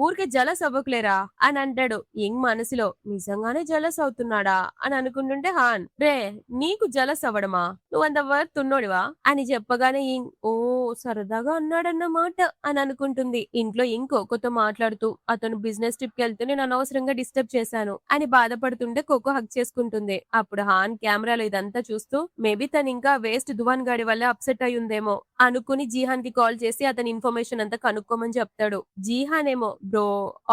ఊరికే జలస్ అవ్వకులేరా అని అంటాడు. ఇంగ్ మనసులో నిజంగానే జలస్ అవుతున్నాడా అని అనుకుంటుంటే, హాన్ రే నీకు జలస్ అవ్వడమా, నువ్వంత వర్త్ ఉన్నోడివా అని చెప్పగానే ఇంగ్ ఓ సరదాగా అన్నాడన్నమాట అని అనుకుంటుంది. ఇంట్లో కోకోతో మాట్లాడుతూ అతను బిజినెస్ ట్రిప్ కి వెళ్తే నేను అనవసరంగా డిస్టర్బ్ చేశాను అని బాధపడుతుంటే కోకో హక్ చేసుకుంటుంది. అప్పుడు హాన్ కెమెరాలో ఇదంతా చూస్తూ మేబీ తను ఇంకా వేస్ట్ దువాన్ గాడి వల్ల అప్సెట్ అయి ఉందేమో అనుకుని జీహాన్ కి కాల్ చేసి అతని ఇన్ఫర్మేషన్ అంతా కనుక్కోమని చెప్తాడు. జీహాన్ ఏమో బ్రో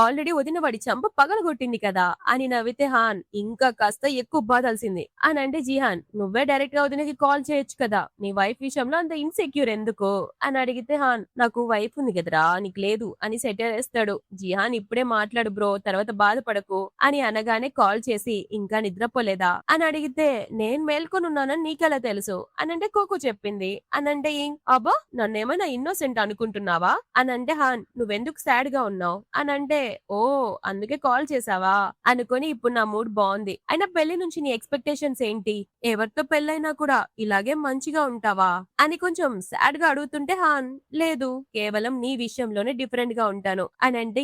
ఆల్రెడీ వదిన వాడి చంప పగలగొట్టింది కదా అని నవ్వితే, హాన్ ఇంకా కాస్త ఎక్కువ బాధాల్సింది అని అంటే, జీహాన్ నువ్వే డైరెక్ట్ గా వదినకి కాల్ చేయొచ్చు కదా, నీ వైఫ్ విషయంలో అంత ఇన్సెక్యూర్ ఎందుకు అని అడిగితే, హాన్ నాకు వైఫ్ ఉంది కదరా నీకు లేదు అని సెటర్ వేస్తాడు. జీహాన్ ఇప్పుడే మాట్లాడు బ్రో తర్వాత బాధపడకు అని అనగానే కాల్ చేసి ఇంకా నిద్రపోలేదా అని అడిగితే, నేను మేల్కొని ఉన్నానని నీకెలా తెలుసు అని అంటే, కోకో చెప్పింది అని అంటే, అబ్బా నన్నేమైనా ఇన్నోసెంట్ అనుకుంటున్నావా అని అంటే, హాన్ నువ్వెందుకు సాడ్ గా ఉన్నావు అని అంటే, ఓ అందుకే కాల్ చేసావా అనుకొని, ఇప్పుడు నా మూడ్ బాగుంది, అయినా పెళ్లి నుంచి నీ ఎక్స్పెక్టేషన్స్ ఏంటి, ఎవరితో పెళ్ళైనా కూడా ఇలాగే మంచిగా ఉంటావా అని కొంచెం సాడ్ గా అడుగుతుంటే, హాన్ లేదు కేవలం నీ విషయంలోనే డిఫరెంట్ గా ఉంటాను అని అంటే,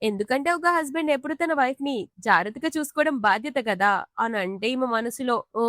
ఎందుకంటే ఒక హస్బెండ్ ఎప్పుడు తన వైఫ్ ని జాగ్రత్తగా చూసుకోవడం బాధ్యత కదా అని అంటే, ఈమె మనసులో ఓ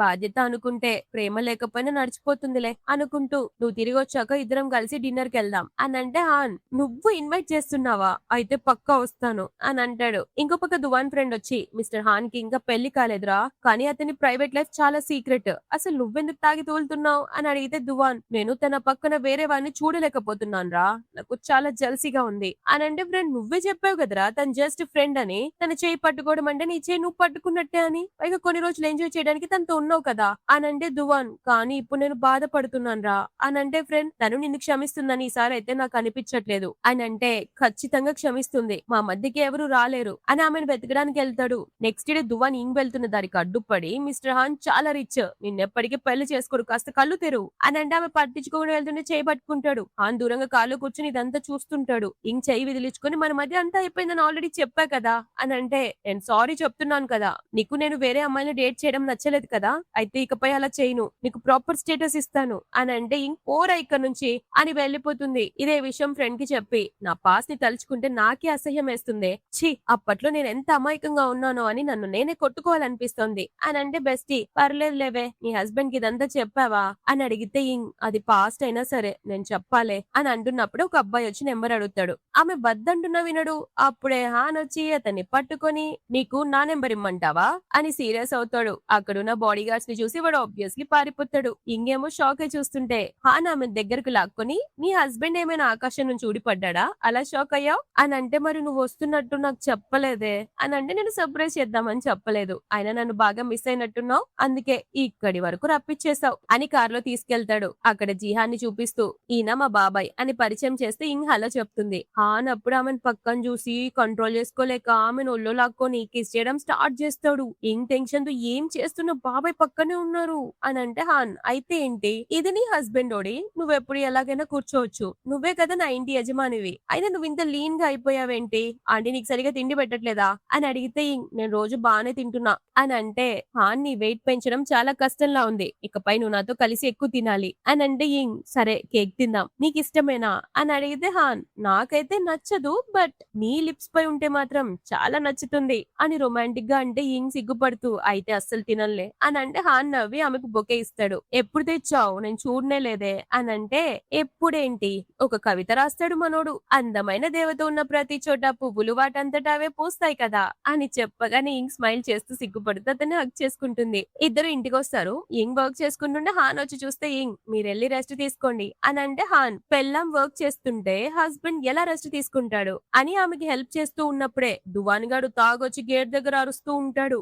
బాధ్యత అనుకుంటే ప్రేమ లేకపోయినా నడిచిపోతుందిలే అనుకుంటూ, నువ్వు తిరిగి వచ్చాక ఇద్దరం కలిసి డిన్నర్ కి వెళ్దాం అని అంటే, హాన్ నువ్వు ఇన్వైట్ చేస్తున్నావా అయితే పక్కా వస్తాను అని అంటాడు. ఇంకో పక్క దువాన్ ఫ్రెండ్ వచ్చి మిస్టర్ హాన్ కి ఇంకా పెళ్లి కాలేదురా, కానీ అతని ప్రైవేట్ లైఫ్ చాలా సీక్రెట్, అసలు నువ్వెందుకు తాగి తోలుతున్నావు అని అడిగితే, దువాన్ నేను తన పక్కన వేరే వాడిని చూడలేకపోతున్నాను రా, నాకు చాలా జల్సీగా ఉంది అని అంటే, ఫ్రెండ్ నువ్వే చెప్పావు కదరా తను జస్ట్ ఫ్రెండ్ అని, తన చేయి పట్టుకోవడం అంటే నీ చేయి నువ్వు పట్టుకున్నట్టే అని, పైగా కొన్ని రోజులు ఎంజాయ్ చేయడానికి తనతో ఉన్నావు కదా అని అంటే, దువాన్ కానీ ఇప్పుడు నేను బాధపడుతున్నాను రా అని అంటే, ఫ్రెండ్ తను నిన్ను క్షమిస్తుందని ఈసారి అయితే నాకు అనిపించట్లేదు అని అంటే, ఖచ్చితంగా క్షమిస్తుంది, మా మధ్యకి ఎవరు రాలేరు అని ఆమెను వెతకడానికి వెళ్తాడు. నెక్స్ట్ డే దువాన్ ఇంగ్ వెళ్తున్న దానికి అడ్డుపడి, మిస్టర్ హాన్ చాలా రిచ్, నిన్నెప్పటికీ పెళ్లి చేసుకోడు, కాస్త కళ్ళు తెరువు అని అంటే, ఆమె పట్టించుకోకుండా వెళ్తుంటే చేయి పట్టుకుంటాడు. హాన్ దూరంగా కాళ్ళు కూర్చుని ఇదంతా చూస్తుంటాడు. ఇంగ్ చెయ్యి విదిలించుకొని మన మధ్య అంతా అయిపోయిందని ఆల్రెడీ చెప్పా కదా అని అంటే, నేను సారీ చెప్తున్నాను కదా, నీకు నేను వేరే అమ్మాయిని డేట్ చేయడం నచ్చలేదు కదా, అయితే ఇకపై అలా చేయను, నీకు ప్రాపర్ స్టేటస్ ఇస్తాను అని అంటే, ఇంగ్ ఓ పోరా ఇక్కడ నుంచి అని వెళ్ళిపోతుంది. ఇదే విషయం ఫ్రెండ్ కి చెప్పి నా పాస్ట్ ని తలుచుకుంటే నాకే అసహ్యం వేస్తుంది. ఛీ, అప్పట్లో నేను ఎంత అమాయకంగా ఉన్నానో అని నన్ను నేనే కొట్టుకోవాలనిపిస్తోంది అని అంటే బెస్టీ పర్లేదు లేవే నీ హస్బెండ్ కి ఇదంతా చెప్పావా అని అడిగితే అది పాస్ట్ అయినా సరే నేను చెప్పాలే అని అంటున్నప్పుడు ఒక అబ్బాయి వచ్చి నెంబర్ అడుగుతాడు. ఆమె వద్దంటున్నా వినడు. అప్పుడే హాన్ వచ్చి అతన్ని పట్టుకొని నీకు నా నెంబర్ ఇమ్మంటావా అని సీరియస్ అవుతాడు. అక్కడున్న బాడీ గార్డ్స్ ని చూసి వాడు ఆబ్వియస్లీ పారిపోతాడు. ఇంకేమో షాక్ అయి చూస్తుంటే హాన్ ఆమె దగ్గరకు లాక్కొని నీ హస్బెండ్ ఏమైనా ఆకాశం నుంచి ఊడిపడ్డా అలా షాక్ అయ్యావు అని అంటే మరి నువ్వు వస్తున్నట్టు నాకు చెప్పలేదే అని అంటే నేను సర్ప్రైజ్ చేద్దామని చెప్పలేదు. అయినా నన్ను బాగా మిస్ అయినట్టున్నావు అందుకే ఇక్కడి వరకు రప్పించేశావు అని కారులో తీసుకెళ్తాడు. అక్కడ జిహాన్ ని చూపిస్తూ ఈయన మా బాబాయ్ అని పరిచయం చేస్తే హలో చెప్తుంది. హాన్ అప్పుడు ఆమెను పక్కన చూసి కంట్రోల్ చేసుకోలేక ఆమెను ఒళ్ళో లాక్కొని కిస్ చేయడం స్టార్ట్ చేస్తాడు. టెన్షన్ తో ఏం చేస్తున్న బాబాయ్ పక్కనే ఉన్నారు అని అంటే హాన్ అయితే ఏంటి ఇది నీ హస్బెండ్ ఓడి నువ్వెప్పుడు ఎలాగైనా కూర్చోవచ్చు నువ్వే కదా నా ఇంటి యజమానివి అయినా నువ్వు ఇంత లీన్ గా అయిపోయావేంటి ఆంటీ నీకు సరిగా తిండి పెట్టట్లేదా అని అడిగితే నేను రోజు బానే తింటున్నా అని అంటే హాన్ నీ వెయిట్ పెంచడం చాలా కష్టంలా ఉంది ఇకపై నువ్వు నాతో కలిసి ఎక్కువ తినాలి అని అంటే సరే కేక్ తిందాం నీకు ఇష్టమేనా అని అడిగితే హాన్ నాకైతే నచ్చదు బట్ నీ లిప్స్ పై ఉంటే మాత్రం చాలా నచ్చుతుంది అని రొమాంటిక్ గా అంటే సిగ్గుపడుతూ అయితే అస్సలు తినలే అని అంటే హాన్ నవ్వి ఆమెకు బొకే ఇస్తాడు. ఎప్పుడు తెచ్చావు నేను చూడనే లేదే అని అంటే ఎప్పుడేంటి ఒక కవిత రాస్తాడు మనోడు అందమైన దేవత ఉన్న ప్రతి చోట పువ్వులు వాటంతటా అవే పూస్తాయి కదా అని చెప్పగానే స్మైల్ చేస్తూ సిగ్గుపడుతూ అతన్ని హక్ చేసుకుంటుంది. ఇద్దరు ఇంటికి వస్తారు. వర్క్ చేసుకుంటుంటే హాన్ వచ్చి చూస్తే మీరెళ్ళి రెస్ట్ తీసుకోండి అని అంటే హాన్ పెళ్ళాం వర్క్ చేస్తుంటే హస్బెండ్ ఎలా రెస్ట్ తీసుకుంటాడు అని ఆమెకి హెల్ప్ చేస్తూ ఉన్నప్పుడే దువాన్ గాడు తాగొచ్చి గేట్ దగ్గర అరుస్తూ ఉంటాడు.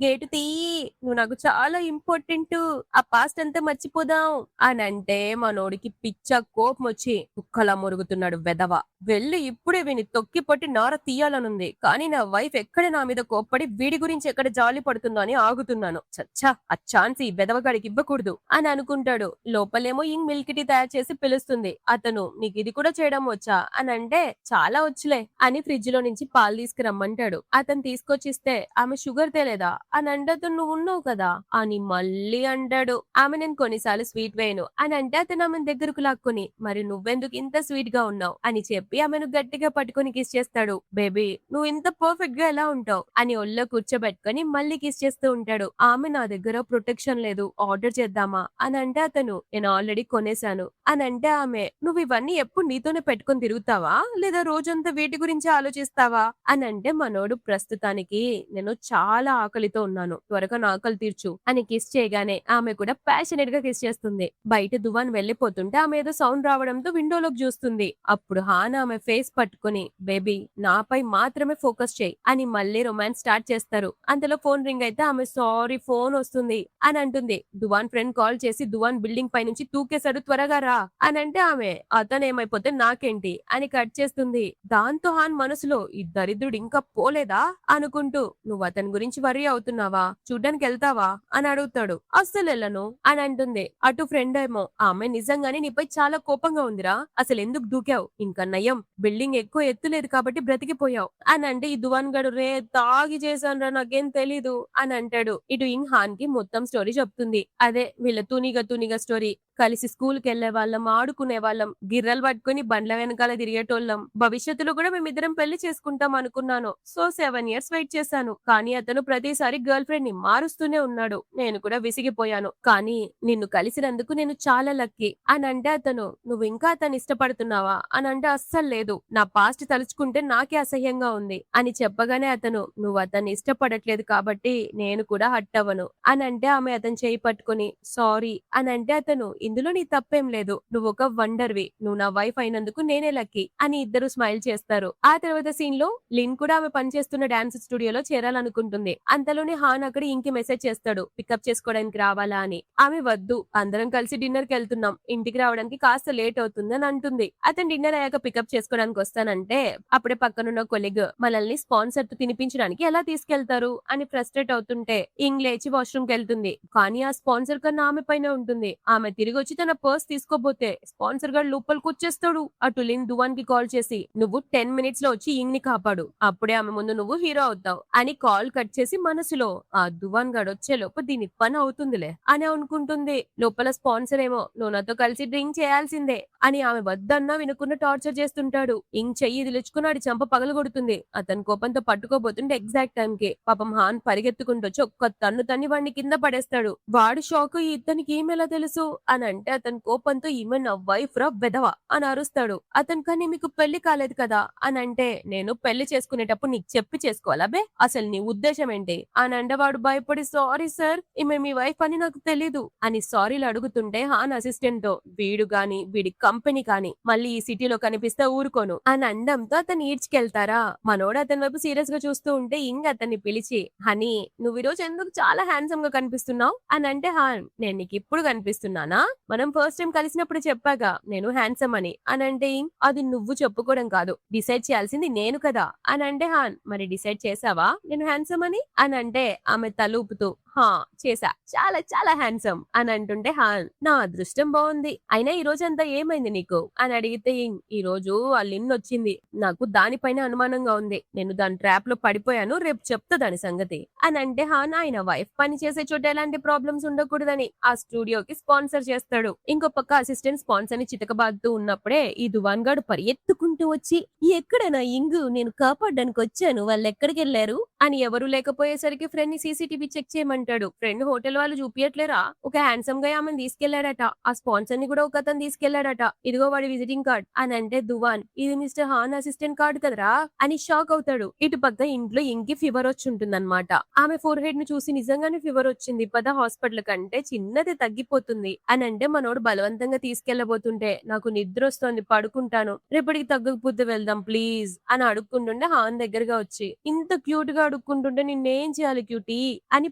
గేటు తీయి నువ్వు నాకు చాలా ఇంపార్టెంట్ ఆ పాస్ట్ అంతా మర్చిపోదాం అని అంటే మనోడికి పిచ్చ కోపం వచ్చి కుక్కలా మురుగుతున్నాడు వెదవ వెళ్ళి ఇప్పుడే విని తొక్కి పట్టి నార తీయాలనుంది కానీ నా వైఫ్ ఎక్కడ నా మీద కోప్పడి వీడి గురించి ఎక్కడ జాలి పడుతుందో అని ఆగుతున్నాను. చచ్చా ఆ ఛాన్స్ ఈ వెదవగాడికి ఇవ్వకూడదు అని అనుకుంటాడు. లోపలేమో మిల్క్ టీ తయారు చేసి పిలుస్తుంది. అతను నీకు ఇది కూడా చేయడం వచ్చా అని అంటే చాలా వచ్చులే అని ఫ్రిడ్జ్ లో నుంచి పాలు తీసుకురమ్మంటాడు. అతను తీసుకొచ్చిస్తే ఆమె షుగర్ తేలేదా అని అంటే అతను నువ్వు ఉన్నావు కదా అని మళ్ళీ అంటాడు. ఆమె నేను కొన్నిసార్లు స్వీట్ వేయను అని అంటే అతను ఆమె దగ్గరకు లాక్కుని మరి నువ్వెందుకు ఇంత స్వీట్ గా ఉన్నావు అని చెప్పి ఆమెను గట్టిగా పట్టుకుని కిస్ చేస్తాడు. బేబీ నువ్వు ఇంత పర్ఫెక్ట్ గా ఎలా ఉంటావు అని ఒళ్ళో కూర్చోబెట్టుకుని మళ్ళీ కిస్ చేస్తూ ఉంటాడు. ఆమె నా దగ్గర ప్రొటెక్షన్ లేదు ఆర్డర్ చేద్దామా అని అంటే అతను నేను ఆల్రెడీ కొనేశాను అని అంటే ఆమె నువ్వు ఇవన్నీ ఎప్పుడు నీతోనే పెట్టుకుని తిరుగుతావా లేదా రోజంతా వీటి గురించి ఆలోచిస్తావా అని అంటే మనోడు ప్రస్తుతానికి నేను చాలా ఆకలితో ఉన్నాను త్వరగా నా ఆకలి తీర్చు అని కిస్ చేయగానే ఆమె కూడా ప్యాషనేట్ గా కిస్ చేస్తుంది. బయట దువాన్ వెళ్లిపోతుంటే ఆమె ఏదో సౌండ్ రావడంతో విండోలోకి చూస్తుంది. అప్పుడు హాన్ ఆమె ఫేస్ పట్టుకుని బేబీ నాపై మాత్రమే ఫోకస్ చేయి అని మళ్ళీ రొమాన్స్ స్టార్ట్ చేస్తారు. అంతలో ఫోన్ రింగ్ అయితే ఆమె సారీ ఫోన్ వస్తుంది అని అంటుంది. దువాన్ ఫ్రెండ్ కాల్ చేసి దువాన్ బిల్డింగ్ పై నుంచి తూకేశాడు త్వరగా రా అని అంటే ఆమె అతను ఏమైపోతే నాకేంటి అని కట్ చేస్తుంది. దాంతో హాన్ మనసులో ఈ దరిద్రుడు ఇంకా పోలేదా అనుకుంటూ నువ్వు అతని గురించి వరీ అవుతున్నావా చూడ్డానికి వెళ్తావా అని అడుగుతాడు. అస్సలు వెళ్ళను అని అంటుంది. అటు ఫ్రెండ్ ఏమో ఆమె నిజంగానే నీపై చాలా కోపంగా ఉందిరా అసలు ఎందుకు దూకావు ఇంకా నయం బిల్డింగ్ ఎక్కువ ఎత్తులేదు కాబట్టి బ్రతికిపోయావు అని అంటే ఈ దువాన్ గడు రే తాగి చేశాను నాకేం తెలీదు అని అంటాడు. ఇటు హాన్ కి మొత్తం స్టోరీ చెప్తుంది. అదే వీళ్ళ తునిగా స్టోరీ కలిసి స్కూల్ కి వెళ్లే వాళ్ళం ఆడుకునే వాళ్ళం గిర్రలు పట్టుకుని బండ్ల వెనకాల తిరిగేటోళ్ళం భవిష్యత్తులో కూడా మేమిద్దరం పెళ్లి చేసుకుంటాం అనుకున్నాను. సో 7 years వెయిట్ చేశాను కానీ అతను ప్రతిసారి గర్ల్ ఫ్రెండ్ ని మారుస్తూనే ఉన్నాడు. నేను కూడా విసిగిపోయాను కానీ నిన్ను కలిసినందుకు నేను చాలా లక్కీ అని అంటే అతను నువ్వు ఇంకా అతను ఇష్టపడుతున్నావా అని అంటే అస్సలు లేదు నా పాస్ట్ తలుచుకుంటే నాకే అసహ్యంగా ఉంది అని చెప్పగానే అతను నువ్వు అతన్ని ఇష్టపడట్లేదు కాబట్టి నేను కూడా హట్ అవ్వను అని అంటే ఆమె అతను చేయి పట్టుకుని సారీ అని అంటే అతను ఇందులో నీ తప్పేం లేదు నువ్వు ఒక వండర్వి నువ్వు నా వైఫ్ అయినందుకు నేనే లక్కీ అని ఇద్దరు స్మైల్ చేస్తారు. ఆ తర్వాత సీన్ లో లిన్ కూడా ఆమె పనిచేస్తున్న డాన్స్ స్టూడియోలో చేరాలనుకుంటుంది. అంతలోనే హాన్ అక్కడ ఇంకి మెసేజ్ చేస్తాడు పికప్ చేసుకోవడానికి రావాలా అని. ఆమె వద్దు అందరం కలిసి డిన్నర్ కి వెళ్తున్నాం ఇంటికి రావడానికి కాస్త లేట్ అవుతుంది అని అంటుంది. అతను డిన్నర్ అయ్యాక పికప్ చేసుకోవడానికి వస్తానంటే అప్పుడే పక్కనున్న కొలీగ్ మనల్ని స్పాన్సర్ తో తినిపించడానికి ఎలా తీసుకెళ్తారు అని ఫ్రస్ట్రేట్ అవుతుంటే లేచి వాష్రూమ్ కి వెళ్తుంది. కానీ ఆ స్పాన్సర్ కన్నా ఆమె పైన ఉంటుంది. ఆమె తిరిగి వచ్చి తన పర్స్ తీసుకోబోతే స్పాన్సర్ గారు లోపలికి వచ్చేస్తాడు. అటు లిన్ దువాన్ కి కాల్ చేసి నువ్వు 10 minutes లో వచ్చి ని కాపాడు అప్పుడే ఆమె ముందు నువ్వు హీరో అవుతావు అని కాల్ కట్ చేసి మనసులో ఆ దువాన్ గాడు వచ్చే లోపు దీని పని అవుతుందిలే అని అనుకుంటుంది. లోపల స్పాన్సర్ స్పాన్సర్ ఏమో, నువ్వు నాతో కలిసి డ్రింక్ చేయాల్సిందే అని ఆమె వద్దన్నా వినకుండా టార్చర్ చేస్తుంటాడు. ఇంగ్ చెయ్యి ఇదిలిచ్చుకుని ఆడి చెంప పగలగొడుతుంది. అతని కోపంతో పట్టుకోబోతుంటే ఎగ్జాక్ట్ టైం కి పాపం హాన్ పరిగెత్తుకుంటూ వచ్చి ఒక్క తన్ను తన్ని వాడిని కింద పడేస్తాడు. వాడు షాక్ ఇతనికి ఈమెలా తెలుసు అని అంటే అతని కోపంతో ఈమె నా వైఫ్ రా వెధవ అని అరుస్తాడు. అతను కానీ మీకు పెళ్లి కాలేదు కదా అని అంటే నేను పెళ్లి చేసుకునేటప్పుడు నీకు చెప్పి చేసుకోవాలా బే, అసలు నీ ఉద్దేశం ఏంటి అని అంటే వాడు భయపడి సారీ సార్ ఈమె మీ వైఫ్ అని నాకు తెలీదు అని సారీలు అడుగుతుంటే హాన్ అసిస్టెంట్ తో వీడు గాని వీడి కంపెనీ కానీ మళ్ళీ ఈ సిటీలో కనిపిస్తే ఊరుకోను అని అండంతో అతను ఈడ్చుకెళ్తారా. మనోడు అతని వైపు సీరియస్ గా చూస్తూ ఉంటే ఇంగ్ అతన్ని పిలిచి హనీ నువ్వు ఈరోజు ఎందుకు చాలా హ్యాండ్సమ్ గా కనిపిస్తున్నావు అని అంటే హాన్ నేను నీకు ఇప్పుడు కనిపిస్తున్నానా, మనం ఫస్ట్ టైం కలిసినప్పుడు చెప్పాగా నేను హ్యాండ్సమ్ అని అంటే ఇంగ్ అది నువ్వు చెప్పుకోవడం కాదు డిసైడ్ చేయాల్సింది నేను కదా అని అంటే హాన్ మరి డిసైడ్ చేసావా నేను హ్యాండ్సమ్ అని అంటే ఆమె తలూపుతూ హా చేసా, చాలా చాలా హ్యాండ్సమ్ అని అంటుంటే హాన్ నా అదృష్టం బాగుంది, అయినా ఈ రోజంతా ఏమైంది నీకు అని అడిగితే ఈ రోజు ఆ లిన్ వచ్చింది, నాకు దానిపైన అనుమానంగా ఉంది, నేను దాని ట్రాప్ లో పడిపోయాను, రేపు చెప్తా దాని సంగతి అని అంటే హాన్ ఆయన వైఫ్ పని చేసే చోట ఎలాంటి ప్రాబ్లమ్స్ ఉండకూడదని ఆ స్టూడియోకి స్పాన్సర్ చేస్తాడు. ఇంకో పక్క అసిస్టెంట్ స్పాన్సర్ ని చితకబాదుతూ ఉన్నప్పుడే ఈ దువాన్ గాడు పరిగెత్తుకుంటూ వచ్చి ఎక్కడైనా ఇంగు నేను కాపాడడానికి వచ్చాను, వాళ్ళు ఎక్కడికి వెళ్లారు అని ఎవరు లేకపోయేసరికి ఫ్రెండ్ ని సీసీటీవీ చెక్ చేయమంటాడు. ఫ్రెండ్ హోటల్ వాళ్ళు చూపియట్లేరా, ఒక హ్యాండ్సమ్ గా ఆమెను తీసుకెళ్లాడట, ఆ స్పాన్సర్ ని కూడా ఒక అతను తీసుకెళ్లాడట, ఇదిగో వాడి విజిటింగ్ కార్డ్ అని అంటే దువాన్ ఇది మిస్టర్ హాన్ అసిస్టెంట్ కార్డ్ కదరా అని షాక్ అవుతాడు. ఇటు పక్క ఇంట్లో ఇంకి ఫీవర్ వచ్చి ఉంటుందన్నమాట. ఆమె ఫోర్ హెడ్ ని చూసి నిజంగానే ఫీవర్ వచ్చింది పద హాస్పిటల్ కంటే చిన్నది తగ్గిపోతుంది అని అంటే మనోడు బలవంతంగా తీసుకెళ్లబోతుంటే నాకు నిద్ర వస్తోంది పడుకుంటాను, రేపటికి తగ్గకపోతే వెళ్దాం ప్లీజ్ అని అడుక్కుంటుండే హాన్ దగ్గరగా వచ్చి ఇంత క్యూట్ గా అడుక్కుంటుంటే నిన్నేం చేయాలి క్యూటీ అని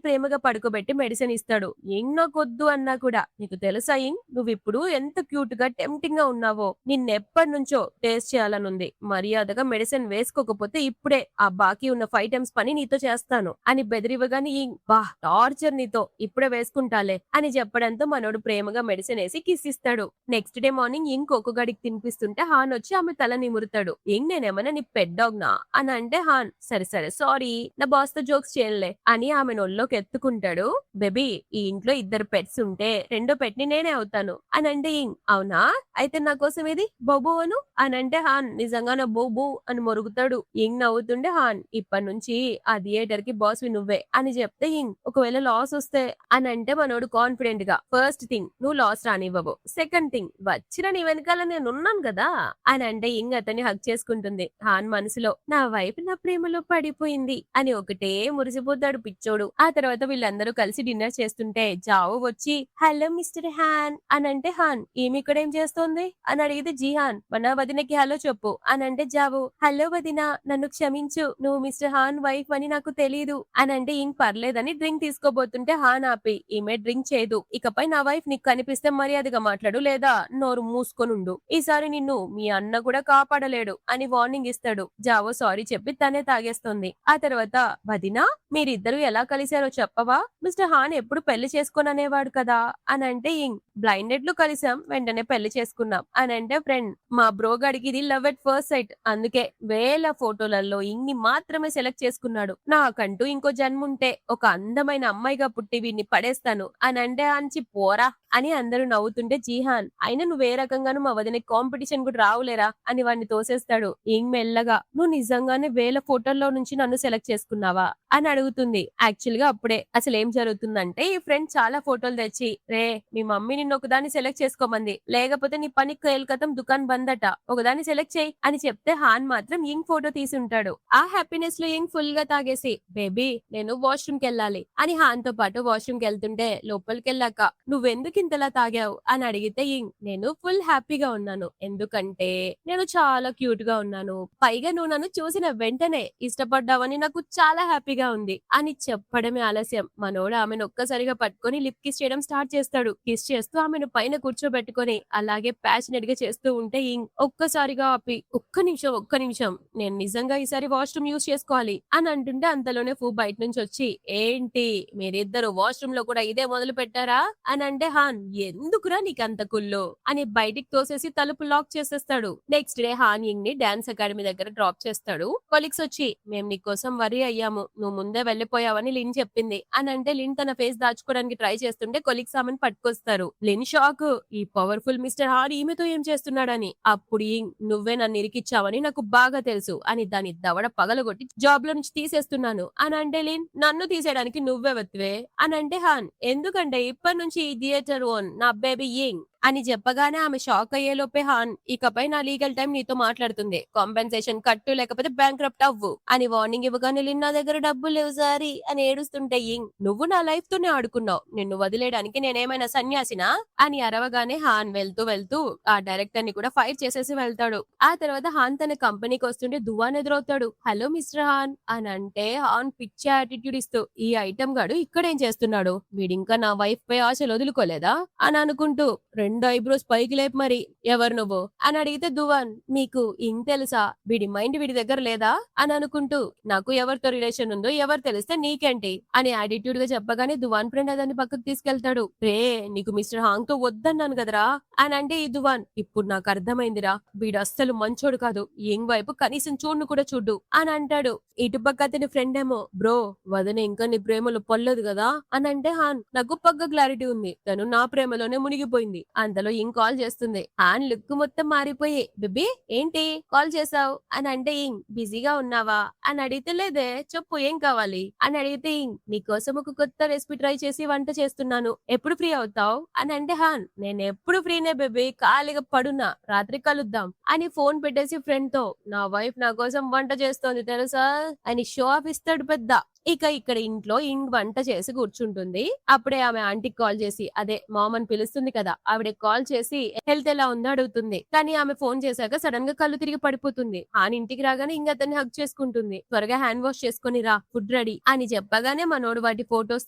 ప్రేమగా పడుకోబెట్టి మెడిసిన్ ఇస్తాడు. ఇంగ్ నాకొద్దు అన్నా కూడా నీకు తెలుసా ఇంగ్ నువ్వు ఇప్పుడు ఎంత క్యూట్ గా టెంప్టింగ్ గా ఉన్నావో, నిన్నెప్పటి నుంచో టేస్ట్ చేయాలనుంది, మర్యాదగా మెడిసిన్ వేసుకోకపోతే ఇప్పుడే ఆ బాకీ ఉన్న 5 times పని నీతో చేస్తాను అని బెదిరివ్వగానే ఇంగ్ బా టార్చర్ నీతో ఇప్పుడే వేసుకుంటాలే అని చెప్పడంతో మనోడు ప్రేమగా మెడిసిన్ వేసి కిస్ ఇస్తాడు. నెక్స్ట్ డే మార్నింగ్ ఇంగ్ ఒక్కొక్కడికి తినిపిస్తుంటే హాన్ వచ్చి ఆమె తల నిమురుతాడు. ఇంగ్ నేనేమన్నా నీ పెట్ డాగ్ నా అని అంటే హాన్ సరే సరే సారీ నా బాస్ తో జోక్స్ చేయనులే అని ఆమె నొల్లోకి ఎత్తుకుంటాడు. బేబీ ఈ ఇంట్లో 2 పెట్స్ ఉంటే రెండో పెట్ ని నేనే అవుతాను అని అంటే ఇంగ్ అవునా అయితే నా కోసం ఏది బోబో అను అని అంటే హాన్ నిజంగానే బోబో అని మొరుగుతాడు. ఇంగ్ నవ్వుతుండే హాన్ ఇప్పటి నుంచి ఆ థియేటర్ కి బాస్ వి నువ్వే అని చెప్తే ఇంగ్ ఒకవేళ లాస్ వస్తే అని అంటే మనోడు కాన్ఫిడెంట్ గా ఫస్ట్ థింగ్ నువ్వు లాస్ రానివ్వవు, సెకండ్ థింగ్ వచ్చిన నీ వెనకాల నేను ఉన్నాను కదా అని అంటే ఇంగ్ అతన్ని హక్ చేసుకుంటుంది. హాన్ మనసులో నా వైపు నా ప్రేమలో పడిపోయింది అని ఒకటే మురిసిపోతాడు పిచ్చోడు. ఆ తర్వాత వీళ్ళందరూ కలిసి డిన్నర్ చేస్తుంటే జావో వచ్చి హలో మిస్టర్ హాన్ అని అంటే హాన్ ఈమె ఇక్కడ ఏం చేస్తోంది అని అడిగితే జీహాన్ మన వదినకి హలో చెప్పు అని అంటే జావో హలో వదిన నన్ను క్షమించు నువ్వు మిస్టర్ హాన్ వైఫ్ అని నాకు తెలియదు అని అంటే ఇంక పర్లేదని డ్రింక్ తీసుకోబోతుంటే హాన్ ఆపి ఈమె డ్రింక్ చేయదు, ఇకపై నా వైఫ్ నీకు కనిపిస్తే మర్యాదగా మాట్లాడు లేదా నోరు మూసుకొనుండు, ఈసారి నిన్ను మీ అన్న కూడా కాపాడలేడు అని వార్నింగ్ ఇస్తాడు. జావో సారీ చెప్పి తనే తాగేస్తుంది. ఆ తర్వాత వదినా మీరిద్దరు ఎలా కలిశారో చెప్పవా, మిస్టర్ హాన్ ఎప్పుడు పెళ్లి చేసుకోననేవాడు కదా అని అంటే ఇంగ్ బ్లైండెడ్ లో కలిసాం వెంటనే పెళ్లి చేసుకున్నాం అని అంటే ఫ్రెండ్ మా బ్రో గడికి ఇది లవ్ ఎట్ ఫస్ట్ సైట్, అందుకే వేల ఫోటోలలో ఇంగ్ని మాత్రమే సెలెక్ట్ చేసుకున్నాడు, నాకంటూ ఇంకో జన్ముంటే ఒక అందమైన అమ్మాయిగా పుట్టి వీడిని పడేస్తాను అని అంటే అంచి పోరా అని అందరూ నవ్వుతుంటే జీహాన్ అయినా నువ్వు ఏ రకంగానూ మా వదిన కాంపిటీషన్ కూడా రావులేరా అని వాడిని తోసేస్తాడు. ఇంగ్ మెల్లగా నువ్వు నిజంగానే వేల ఫోటోల్లో నుంచి నన్ను సెలెక్ట్ చేసుకున్నావా అని అడుగుతుంది. యాక్చువల్ గా అప్పుడే అసలు ఏం జరుగుతుందంటే ఈ ఫ్రెండ్ చాలా ఫోటోలు తెచ్చి రే మీ మమ్మీ నిన్ను ఒకదాన్ని సెలెక్ట్ చేసుకోమంది, లేకపోతే నీ పని కేల్కతం దుకాన్ బంద్ అట, ఒకదాన్ని సెలెక్ట్ చేయి అని చెప్తే హాన్ మాత్రం ఇంగ్ ఫోటో తీసి ఉంటాడు. ఆ హ్యాపీనెస్ లో ఇంగ్ ఫుల్ గా తాగేసి బేబీ నేను వాష్రూమ్ కి వెళ్ళాలి అని హాన్ తో పాటు వాష్రూమ్ కి వెళ్తుంటే లోపలికి వెళ్ళాక నువ్వెందుకు ఇంతలా తాగావు అని అడిగితే ఇంగ్ నేను ఫుల్ హ్యాపీగా ఉన్నాను ఎందుకంటే నేను చాలా క్యూట్ గా ఉన్నాను, పైగా నువ్వు నన్ను చూసిన వెంటనే ఇష్టపడ్డావని నాకు చాలా హ్యాపీగా ఉంది అని చెప్పడమే ఆలస్యం. మనోడు ఆమెను ఒక్కసారిగా పట్టుకొని లిప్ కిస్ చేయడం స్టార్ట్ చేస్తాడు. కిస్ చేస్తూ ఆమెను పైన కూర్చోబెట్టుకొని అలాగే ప్యాషనెట్ గా చేస్తూ ఉంటే ఇంగ్ ఒక్కసారిగా ఆపి ఒక్క నిమిషం నేను నిజంగా ఈసారి వాష్రూమ్ యూజ్ చేసుకోవాలి అని అంటుంటే అంతలోనే ఫూ బయట నుంచి వచ్చి ఏంటి మీరిద్దరు వాష్రూమ్ లో కూడా ఇదే మొదలు పెట్టారా అని అంటే హాన్ ఎందుకురా నీకు అంత కుళ్ళు అని బయటికి తోసేసి తలుపు లాక్ చేసేస్తాడు. నెక్స్ట్ డే హాన్ ఇంగ్ ని డాన్స్ అకాడమీ దగ్గర డ్రాప్ చేస్తాడు. కొలీగ్స్ వచ్చి మేము నీకోసం వరీ అయ్యాము, నువ్వు ముందే వెళ్లిపోయావని లిన్ చెప్పింది అని అంటే లిన్ తన ఫేస్ దాచుకోవడానికి ట్రై చేస్తుంటే కొలీగ్స్ ఆమెను పట్టుకొస్తారు. లిన్ షాక్, ఈ పవర్ఫుల్ మిస్టర్ హాన్ ఈమెతో ఏం చేస్తున్నాడని. అప్పుడు నువ్వే నన్ను ఇరికిచ్చావని నాకు బాగా తెలుసు అని దాని దవడ పగలగొట్టి జాబ్ లో నుంచి తీసేస్తున్నాను అని అంటే లిన్, నన్ను తీసేయడానికి నువ్వెవత్వే అని అంటే హాన్, ఎందుకంటే ఇప్పటి నుంచి ఈ థియేటర్ ఓన్ నా బేబీ యింగ్ అని చెప్పగానే ఆమె షాక్ అయ్యేలోపే హాన్, ఇకపై నా లీగల్ టైం నీతో మాట్లాడుతుంది, కాంపెన్సేషన్ కట్టు లేకపోతే బ్యాంక్రప్ట్ అవ్వు అని వార్నింగ్ ఇవ్వగానే లిన్, నా దగ్గర డబ్బులు లేవు సారీ అని ఏడుస్తుంటే నువ్వు నా లైఫ్ తోనే ఆడుకున్నావు, నిన్ను వదిలేయడానికి నేనేమైనా సన్యాసినా అని అరవగానే హాన్ వెళ్తూ వెళ్తూ ఆ డైరెక్టర్ ని కూడా ఫైర్ చేసేసి వెళ్తాడు. ఆ తర్వాత హాన్ తన కంపెనీకి వస్తుంటే దువాన్ ఎదురవుతాడు. హలో మిస్టర్ హాన్ అని అంటే హాన్ పిచ్చి యాటిట్యూడ్ ఇస్తూ, ఈ ఐటమ్ గాడు ఇక్కడేం చేస్తున్నాడు, వీడింకా నా వైఫ్ పై ఆశలు వదులుకోలేదా అని అనుకుంటూ రెండు ఐబ్రోస్ పైకి లేపు మరి, ఎవరు నువ్వు అని అడిగితే దువాన్, మీకు తెలుసా, వీడి మైండ్ వీడి దగ్గర లేదా అని అనుకుంటూ, నాకు ఎవరితో రిలేషన్ ఉందో ఎవరు తెలిస్తే నీకేంటి అని యాటిట్యూడ్ గా చెప్పగానే దువాన్ ఫ్రెండ్ అదాన్ని పక్కకు తీసుకెళ్తాడు. రే నీకు మిస్టర్ హాంగ్ తో వద్దన్నాను కదరా అని అంటే ఈ దువాన్, ఇప్పుడు నాకు అర్థమైందిరా, వీడు అస్సలు మంచోడు కాదు, యంగ్ వైపు కనీసం చూడును కూడా చూడు అని అంటాడు. ఇటుపక్క అతని ఫ్రెండ్ ఏమో, బ్రో వదిన ఇంకా నీ ప్రేమలో పొల్లదు కదా అని అంటే హాన్, నాకు పక్క క్లారిటీ ఉంది, తను నా ప్రేమలోనే మునిగిపోయింది. అంతలో కాల్ చేస్తుంది. హాన్ లుక్ మొత్తం మారిపోయి, బేబీ ఏంటి కాల్ చేసావు అని అంటే బిజీగా ఉన్నావా అని అడిగితే, లేదే చెప్పు ఏం కావాలి అని అడిగితే, నీకోసం ఒక కొత్త రెసిపీ ట్రై చేసి వంట చేస్తున్నాను, ఎప్పుడు ఫ్రీ అవుతావు అని అంటే హాన్, నేను ఎప్పుడు ఫ్రీనే బేబీ, ఖాళీగా పడున్నా, రాత్రి కలుద్దాం అని ఫోన్ పెట్టేసి ఫ్రెండ్ తో, నా వైఫ్ నా కోసం వంట చేస్తోంది తెలుసా అని షో ఆఫ్ ఇస్తాడు పెద్ద. ఇక ఇక్కడ ఇంట్లో వంట చేసి కూర్చుంటుంది. అప్పుడే ఆమె ఆంటీకి కాల్ చేసి, అదే మామ్ అని పిలుస్తుంది కదా, ఆవిడ కాల్ చేసి హెల్త్ ఎలా ఉందో అడుగుతుంది. కానీ ఆమె ఫోన్ చేశాక సడన్ గా కళ్ళు తిరిగి పడిపోతుంది. హాన్ ఇంటికి రాగానే అతన్ని హగ్ చేసుకుంటుంది. త్వరగా హ్యాండ్ వాష్ చేసుకుని రా, ఫుడ్ రెడీ అని చెప్పగానే మనోడు వాటి ఫొటోస్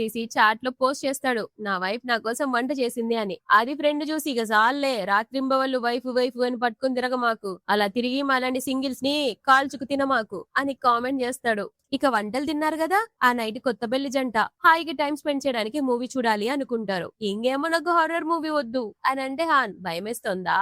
తీసి చాట్ లో పోస్ట్ చేస్తాడు, నా వైఫ్ నా కోసం వంట చేసింది అని. అది ఫ్రెండ్ చూసి, ఇక చాలే రాత్రింబవళ్ళు వైఫ్ వైఫ్ అని పట్టుకుని తిరగ మాకు, అలా తిరిగి మాలాంటి సింగిల్స్ ని కాల్చుకు తినమాకు అని కామెంట్ చేస్తాడు. ఇక వంటలు తిన్నారు కదా, ఆ నైట్ కొత్త పెళ్లి జంట హాయిగా టైం స్పెండ్ చేయడానికి మూవీ చూడాలి అనుకుంటారు. ఇంకేమో నాకు హారర్ మూవీ వద్దు అని అంటే హాన్, భయమేస్తుందా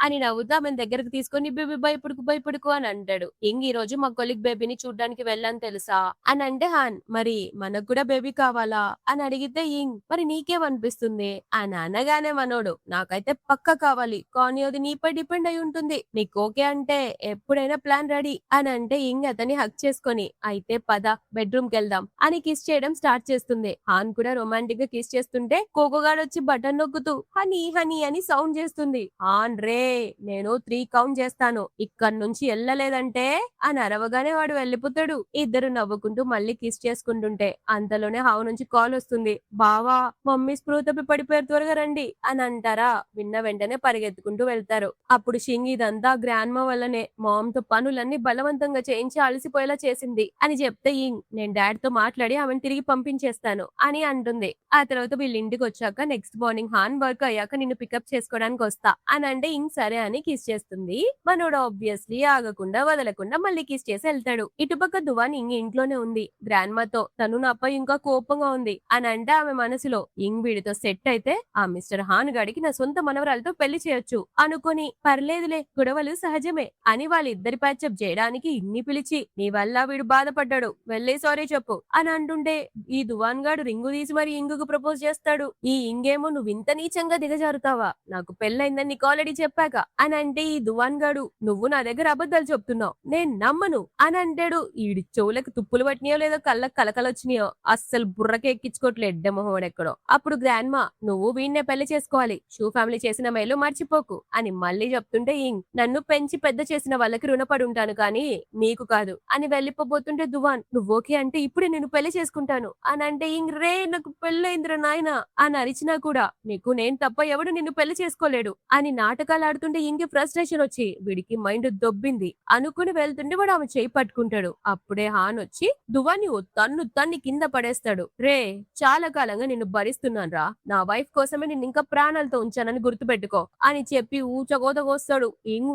అని నవ్వుతా ఆమె దగ్గరకు తీసుకొని, బేబీ భయపడుకు అని అంటాడు. ఈ రోజు మా కొలిక్ బేబీని చూడ్డానికి వెళ్ళాను తెలుసా అని అంటే హాన్, మరి మనకు కూడా బేబీ కావాలా అని అడిగితే మరి నీకేమనిపిస్తుంది అని అనగానే మనోడు, నాకైతే పక్క కావాలి, కానీ అది నీపై డిపెండ్ అయి ఉంటుంది, నీకు ఓకే అంటే ఎప్పుడైనా ప్లాన్ రెడీ అని అంటే అతన్ని హక్ చేసుకొని, అయితే పద బెడ్రూమ్ కి వెళ్దాం అని కిస్ చేయడం స్టార్ట్ చేస్తుంది. హాన్ కూడా రొమాంటిక్ గా కిస్ చేస్తుంటే కోకోగాడు వచ్చి బటన్ నొక్కుతూ హనీ హనీ అని సౌండ్ చేస్తుంది. హాన్, రే నేను 3 కౌంట్ చేస్తాను, ఇక్కడ నుంచి వెళ్ళలేదంటే అని అరవగానే వాడు వెళ్ళిపోతాడు. ఇద్దరు నవ్వుకుంటూ మళ్ళీ కిస్ చేసుకుంటుంటే అంతలోనే హావ్ నుంచి కాల్ వస్తుంది. బావా మమ్మీ స్పృహ తప్పి పడిపోయారు, త్వరగా రండి అని అంటారా. విన్న వెంటనే పరిగెత్తుకుంటూ వెళ్తారు. అప్పుడు షింగ్, ఇదంతా గ్రాండ్ మా వల్లనే, మామ్ తో పనులన్నీ బలవంతంగా చేయించి అలసిపోయేలా చేసింది అని చెప్తే నేను డాడ్ తో మాట్లాడి ఆమెను తిరిగి పంపించేస్తాను అని అంటుంది. ఆ తర్వాత వీళ్ళ ఇంటికి వచ్చాక నెక్స్ట్ మార్నింగ్ హాన్ వర్క్ అయ్యాక నిన్ను పికప్ చేసుకోవడానికి వస్తా అని అంటే సరే అని కిస్ చేస్తుంది. మనోడు ఆబ్వియస్లీ ఆగకుండా వదలకుండా మళ్ళీ కిస్ చేసి వెళ్తాడు. ఇటుపక్క దువాన్ ఇంట్లోనే ఉంది గ్రాండ్ మాతో, తను నాపై ఇంకా కోపంగా ఉంది అని అంటే ఆమె మనసులో, వీడితో సెట్ అయితే ఆ మిస్టర్ హాన్ గాడికి నా సొంత మనవరాలతో పెళ్లి చేయొచ్చు అనుకొని, పర్లేదులే గొడవలు సహజమే అని వాళ్ళిద్దరి ప్యాచప్ చేయడానికి పిలిచి, నీ వల్ల వీడు బాధపడ్డాడు, వెళ్ళి సారీ చెప్పు అని అంటుంటే ఈ దువాన్ గాడు రింగు తీసి మరి ఇంగుకు ప్రపోజ్ చేస్తాడు. ఇంగేమో, నువ్వు ఇంత నీచంగా దిగజారుతావా, నాకు పెళ్ళైందని నీకు ఆల్రెడీ చెప్పాక అని అంటే ఈ దువాన్ గాడు, నువ్వు నా దగ్గర అబద్ధాలు చెప్తున్నావు, నేను నమ్మను అని అంటాడు. ఈడి చెవులకు తుప్పులు పట్టినాయో లేదో కళ్ళకు కలకలొచ్చినాయో అస్సలు బుర్రకి ఎక్కించుకోవట్లే ఎడ్డమొహోడు ఎక్కడో. అప్పుడు గ్రాండ్ మా, నువ్వు వీణ్ణే పెళ్లి చేసుకోవాలి, షూ ఫ్యామిలీ చేసిన మేలు మర్చిపోకు అని మళ్ళీ చెప్తుంటే నన్ను పెంచి పెద్ద చేసిన వాళ్ళకి రుణపడి ఉంటాను కానీ నీకు కాదు అని వెళ్ళిపోబోతుంటే దువాన్, నువ్వు ఓకే అంటే ఇప్పుడే నేను పెళ్లి చేసుకుంటాను అని అంటే రే నాకు పెళ్ళైందిరా నాయన అని అరిచినా కూడా, నీకు నేను తప్ప ఎవడు నిన్ను పెళ్లి చేసుకోలేడు అని నాటకాలు ఆడుతుంటే ఫ్రస్ట్రేషన్ వచ్చి వీడికి మైండ్ దొబ్బింది అనుకుని వెళ్తుంటే వాడు ఆమె చేయి పట్టుకుంటాడు. అప్పుడే హాన్ వచ్చి దువాన్ని తన్ని కింద పడేస్తాడు. రే చాలా కాలంగా నిన్ను భరిస్తున్నాను రా, నా వైఫ్ కోసమే నిన్ను ఇంకా ప్రాణాలతో ఉంచానని గుర్తుపెట్టుకో అని చెప్పి ఊచకోత కోస్తాడు.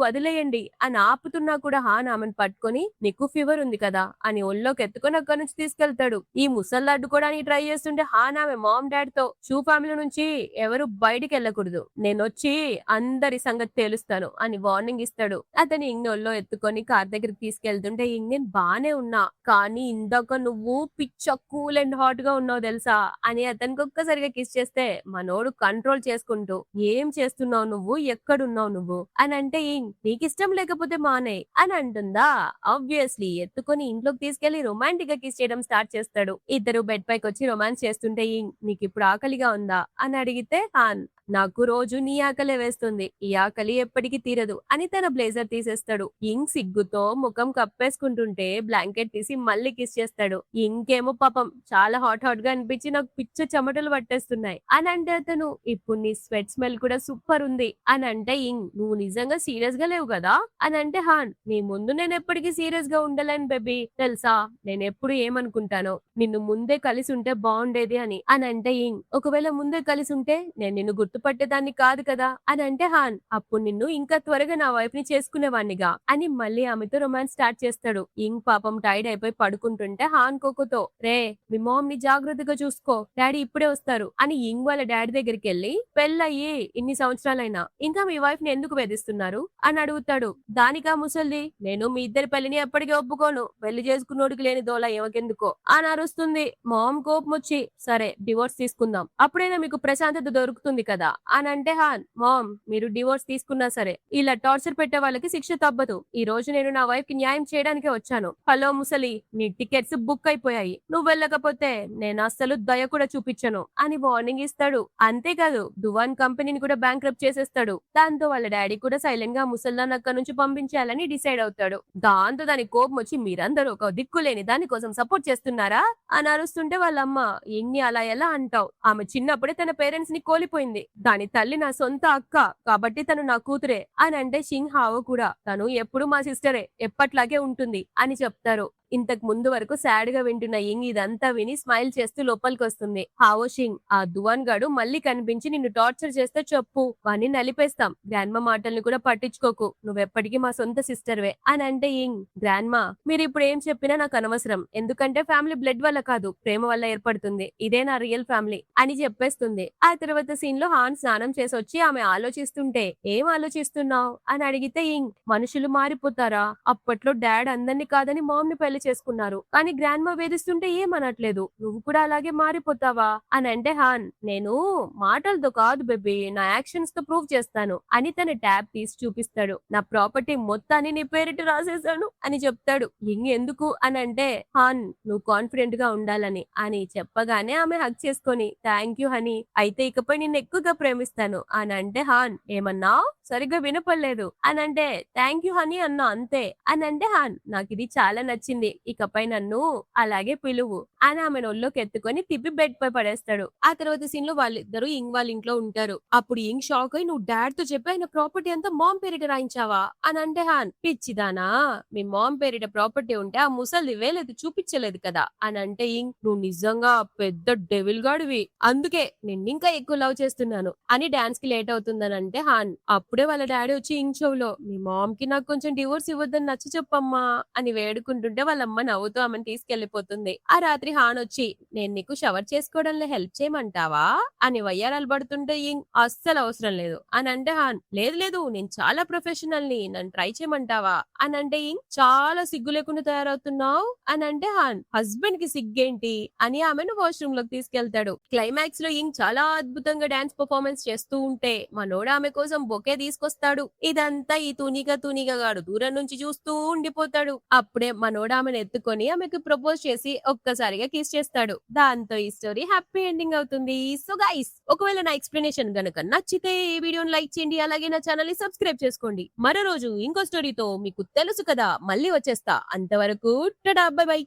వదిలేయండి అని ఆపుతున్నా కూడా హాన్ ఆమెను పట్టుకొని, నీకు ఫీవర్ ఉంది కదా అని ఒళ్ళోకి ఎత్తుకొని అక్కడి నుంచి తీసుకెళ్తాడు. ఈ ముసల్ని అడ్డుకోవడానికి ట్రై చేస్తుంటే హాన్ ఆమె మామ్ డాడ్ తో షూ ఫ్యామిలీ నుంచి ఎవరు బయటికి వెళ్ళకూడదు, నేనొచ్చి అందరి సంగతి తేలుస్తాను అని వార్నింగ్ ఇస్తాడు. అతని ఇంగ్ నోల్లో ఎత్తుకొని కార్ దగ్గరికి తీసుకెళ్తుంటే ఇంగ్ నేను బానే ఉన్నా, కానీ ఇందాక నువ్వు పిచ్చ కూల్ అండ్ హాట్ గా ఉన్నావు తెలుసా అని అతనికి ఒక్కసారిగా కిస్ చేస్తే మనోడు కంట్రోల్ చేసుకుంటూ ఏం చేస్తున్నావు నువ్వు, ఎక్కడున్నావు నువ్వు అని అంటే ఇంగ్ నీకు ఇష్టం లేకపోతే మానే అని అంటుందా. ఆబ్వియస్లీ ఎత్తుకొని ఇంట్లోకి తీసుకెళ్లి రొమాంటిక్ గా కిస్ చేయడం స్టార్ట్ చేస్తాడు. ఇద్దరు బెడ్ పైకి వచ్చి రొమాన్స్ చేస్తుంటే ఇంగ్ నీకు ఇప్పుడు ఆకలిగా ఉందా అని అడిగితే హాన్ నాకు రోజు నీ ఆకలే వేస్తుంది, ఈ ఆకలి ఎప్పటికీ తీరదు అని తన బ్లేజర్ తీసేస్తాడు. ఇంగ్ సిగ్గుతో ముఖం కప్పేసుకుంటుంటే బ్లాంకెట్ తీసి మళ్ళీ కిస్ చేస్తాడు. ఇంకేమో పాపం చాలా హాట్ గా అనిపించి నాకు పిచ్చ చెమటలు పట్టేస్తున్నాయి అని అంటే అతను ఇప్పుడు నీ స్వెట్ స్మెల్ కూడా సూపర్ ఉంది అని అంటే ఇంగ్ నువ్వు నిజంగా సీరియస్ గా లేవు కదా అని అంటే హాన్ నీ ముందు నేను ఎప్పటికీ సీరియస్ గా ఉండలేను బేబీ తెలుసా, నేను ఎప్పుడు ఏమనుకుంటానో నిన్ను ముందే కలిసి ఉంటే బాగుండేది అని అంటే ఇంగ్ ఒకవేళ ముందే కలిసి ఉంటే నేను నిన్ను గుర్తుపట్టేదాన్ని కాదు కదా అని అంటే హాన్ అప్పుడు నిన్ను ఇంకా త్వరగా నా వైఫ్ ని చేసుకునేవాణ్ణిగా అని మళ్ళీ ఆమెతో రొమాన్స్ స్టార్ట్ చేస్తాడు. ఇంగ్ పాపం టైర్డ్ అయిపోయి పడుకుంటుంటే హాన్ కోకోతో రే మీ మామ్ ని జాగ్రత్తగా చూసుకో, డాడీ ఇప్పుడే వస్తారు అని ఇంగ్ వాళ్ళ డాడీ దగ్గరికి వెళ్ళి పెళ్ళయ్యి ఇన్ని సంవత్సరాలైనా ఇంకా మీ వైఫ్ ని ఎందుకు వేధిస్తున్నారు అని అడుగుతాడు. దానికా ముసల్ది నేను మీ ఇద్దరి పెళ్లిని ఎప్పటికీ ఒప్పుకోను, పెళ్లి చేసుకున్నోడికి లేని దోల ఏమకెందుకో అని అరుస్తుంది. మామ్ కోపం వచ్చి సరే డివోర్స్ తీసుకుందాం, అప్పుడైనా మీకు ప్రశాంతత దొరుకుతుంది కదా అని అంటే హాన్ మామ్ మీరు డివోర్స్ తీసుకున్నా సరే ఇలా టార్చర్ పెట్టే వాళ్ళకి శిక్ష తప్పదు, ఈ రోజు నేను నా వైఫ్ కి న్యాయం చేయడానికే వచ్చాను. హలో ముసలి నీ టికెట్స్ బుక్ అయిపోయాయి, నువ్వు వెళ్ళకపోతే నేను అస్సలు దయ కూడా చూపించను అని వార్నింగ్ ఇస్తాడు. అంతేకాదు దువాన్ కంపెనీని కూడా బ్యాంక్రప్ట్ చేసేస్తాడు. దాంతో వాళ్ళ డాడీ కూడా సైలెంట్ గా ముసల్దాన్ అక్కడ నుంచి పంపించాలని డిసైడ్ అవుతాడు. దాంతో దాని కోపం వచ్చి మీరందరూ ఒక దిక్కులేని దాని కోసం సపోర్ట్ చేస్తున్నారా అని అరుస్తుంటే వాళ్ళమ్మ ఇంగ్ని అలా ఎలా అంటావు, ఆమె చిన్నప్పుడే తన పేరెంట్స్ ని కోల్పోయింది, దాని తల్లి నా సొంత అక్క కాబట్టి తను నా కూతురే అని అంటే షింగ్ హావో కూడా తను ఎప్పుడు మా సిస్టరే ఎప్పట్లాగే ఉంటుంది అని చెప్తారు. ఇంతకు ముందు వరకు సాడ్ గా వింటున్న ఇంగ్ ఇదంతా విని స్మైల్ చేస్తూ లోపలికి వస్తుంది. హావో షింగ్ ఆ దువాన్ గాడు మళ్ళీ కనిపించి నిన్ను టార్చర్ చేస్తే చెప్పు, వాణ్ణి నలిపేస్తాం, గ్రాండ్మా మాటల్ని కూడా పట్టించుకోకు, నువ్వెప్పటికీ మా సొంత సిస్టర్వే అని అంటే ఇంగ్ గ్రాండ్మా మీరు ఇప్పుడు ఏం చెప్పినా నాకు అనవసరం, ఎందుకంటే ఫ్యామిలీ బ్లడ్ వల్ల కాదు ప్రేమ వల్ల ఏర్పడుతుంది, ఇదే నా రియల్ ఫ్యామిలీ అని చెప్పేస్తుంది. ఆ తర్వాత సీన్ లో హాన్ స్నానం చేసి వచ్చి ఆమె ఆలోచిస్తుంటే ఏం ఆలోచిస్తున్నావు అని అడిగితే ఇంగ్ మనుషులు మారిపోతారా, అప్పట్లో డాడ్ అందరినీ కాదని మామ్ ని పెళ్లి చేసుకున్నారు, కానీ గ్రాండ్మా వేధిస్తుంటే ఏమనట్లేదు, నువ్వు కూడా అలాగే మారిపోతావా అని అంటే హాన్ నేను మాటలతో కాదు బేబీ నా యాక్షన్స్ తో ప్రూవ్ చేస్తాను అని తన ట్యాబ్ తీసి చూపిస్తాడు. నా ప్రాపర్టీ మొత్తాన్ని నీ పేరిట రాసేసాను అని చెప్తాడు. ఎందుకు అని అంటే హాన్ నువ్వు కాన్ఫిడెంట్ గా ఉండాలని అని చెప్పగానే ఆమె హక్ చేసుకొని థ్యాంక్ యూ హనీ, అయితే ఇకపై నిన్ను ఎక్కువగా ప్రేమిస్తాను అని అంటే హాన్ ఏమన్నావు సరిగ్గా వినపడలేదు అని అంటే థ్యాంక్ యూ హనీ అన్నా అంతే అని అంటే హాన్ నాకు ఇది చాలా నచ్చింది, ఇకపై నన్ను అలాగే పిలువు అని ఆమె నొల్లోకి ఎత్తుకొని తిప్పి బెడ్ పై పడేస్తాడు. ఆ తర్వాత సీన్ లో వాళ్ళిద్దరు ఇంగ్ వాళ్ళ ఇంట్లో ఉంటారు. అప్పుడు ఇంగ్ షాక్ అయి నువ్వు డాడ్ తో చెప్పి ఆయన ప్రాపర్టీ అంతా మామ్ పేరిట రాయించావా అని అంటే హాన్ పిచ్చిదానా మీ మామ్ పేరిట ప్రాపర్టీ ఉంటే ఆ ముసలి వేలేదు చూపించలేదు కదా అని అంటే ఇంగ్ నువ్వు నిజంగా పెద్ద డెవిల్ గాడివి, అందుకే నిన్ను ఇంకా ఎక్కువ లవ్ చేస్తున్నాను అని డాన్స్ కి లేట్ అవుతుందని అంటే హాన్ అప్పుడే వాళ్ళ డాడీ వచ్చి ఇంగ్ షోలో మీ మామ్ కి నాకు కొంచెం డివోర్స్ ఇవ్వద్దని నచ్చ చెప్పమ్మా అని వేడుకుంటుంటే వాళ్ళమ్మ నవ్వుతూ ఆమెను తీసుకెళ్లిపోతుంది. ఆ రాత్రి హాన్ వచ్చి నేను నీకు షవర్ చేసుకోవడంలో హెల్ప్ చేయమంటావా అని వయ్యారాలు పడుతుంటే ఇంగ్ అస్సలు అవసరం లేదు అని అంటే హాన్ లేదు లేదు నేను చాలా ప్రొఫెషనల్ ని, నన్ను ట్రై చేయమంటావా అని అంటే ఇంగ్ చాలా సిగ్గు లేకుండా తయారవుతున్నావు అని అంటే హాన్ హస్బెండ్ కి సిగ్గేంటి అని ఆమెను వాష్రూమ్ లోకి తీసుకెళ్తాడు. క్లైమాక్స్ లో ఇంగ్ చాలా అద్భుతంగా డాన్స్ పర్ఫార్మెన్స్ చేస్తూ ఉంటే మనోడు ఆమె కోసం బొకే తీసుకొస్తాడు. ఇదంతా ఈ తూనిగా గాడు దూరం నుంచి చూస్తూ ఉండిపోతాడు. అప్పుడే మనోడు ఆమెను ఎత్తుకొని ఆమెకు ప్రపోజ్ చేసి ఒక్కసారిగా కిస్ చేస్తాడు. దాంతో ఈ స్టోరీ హ్యాపీ ఎండింగ్ అవుతుంది. సో గైస్ ఒకవేళ నా ఎక్స్ప్లెనేషన్ గనక నచ్చితే ఈ వీడియోని లైక్ చేయండి, అలాగే నా ఛానల్ ని సబ్స్క్రైబ్ చేసుకోండి. మరో రోజు ఇంకో స్టోరీతో మీకు తెలుసు కదా మళ్ళీ వచ్చేస్తా. అంతవరకు టాటా బై బై.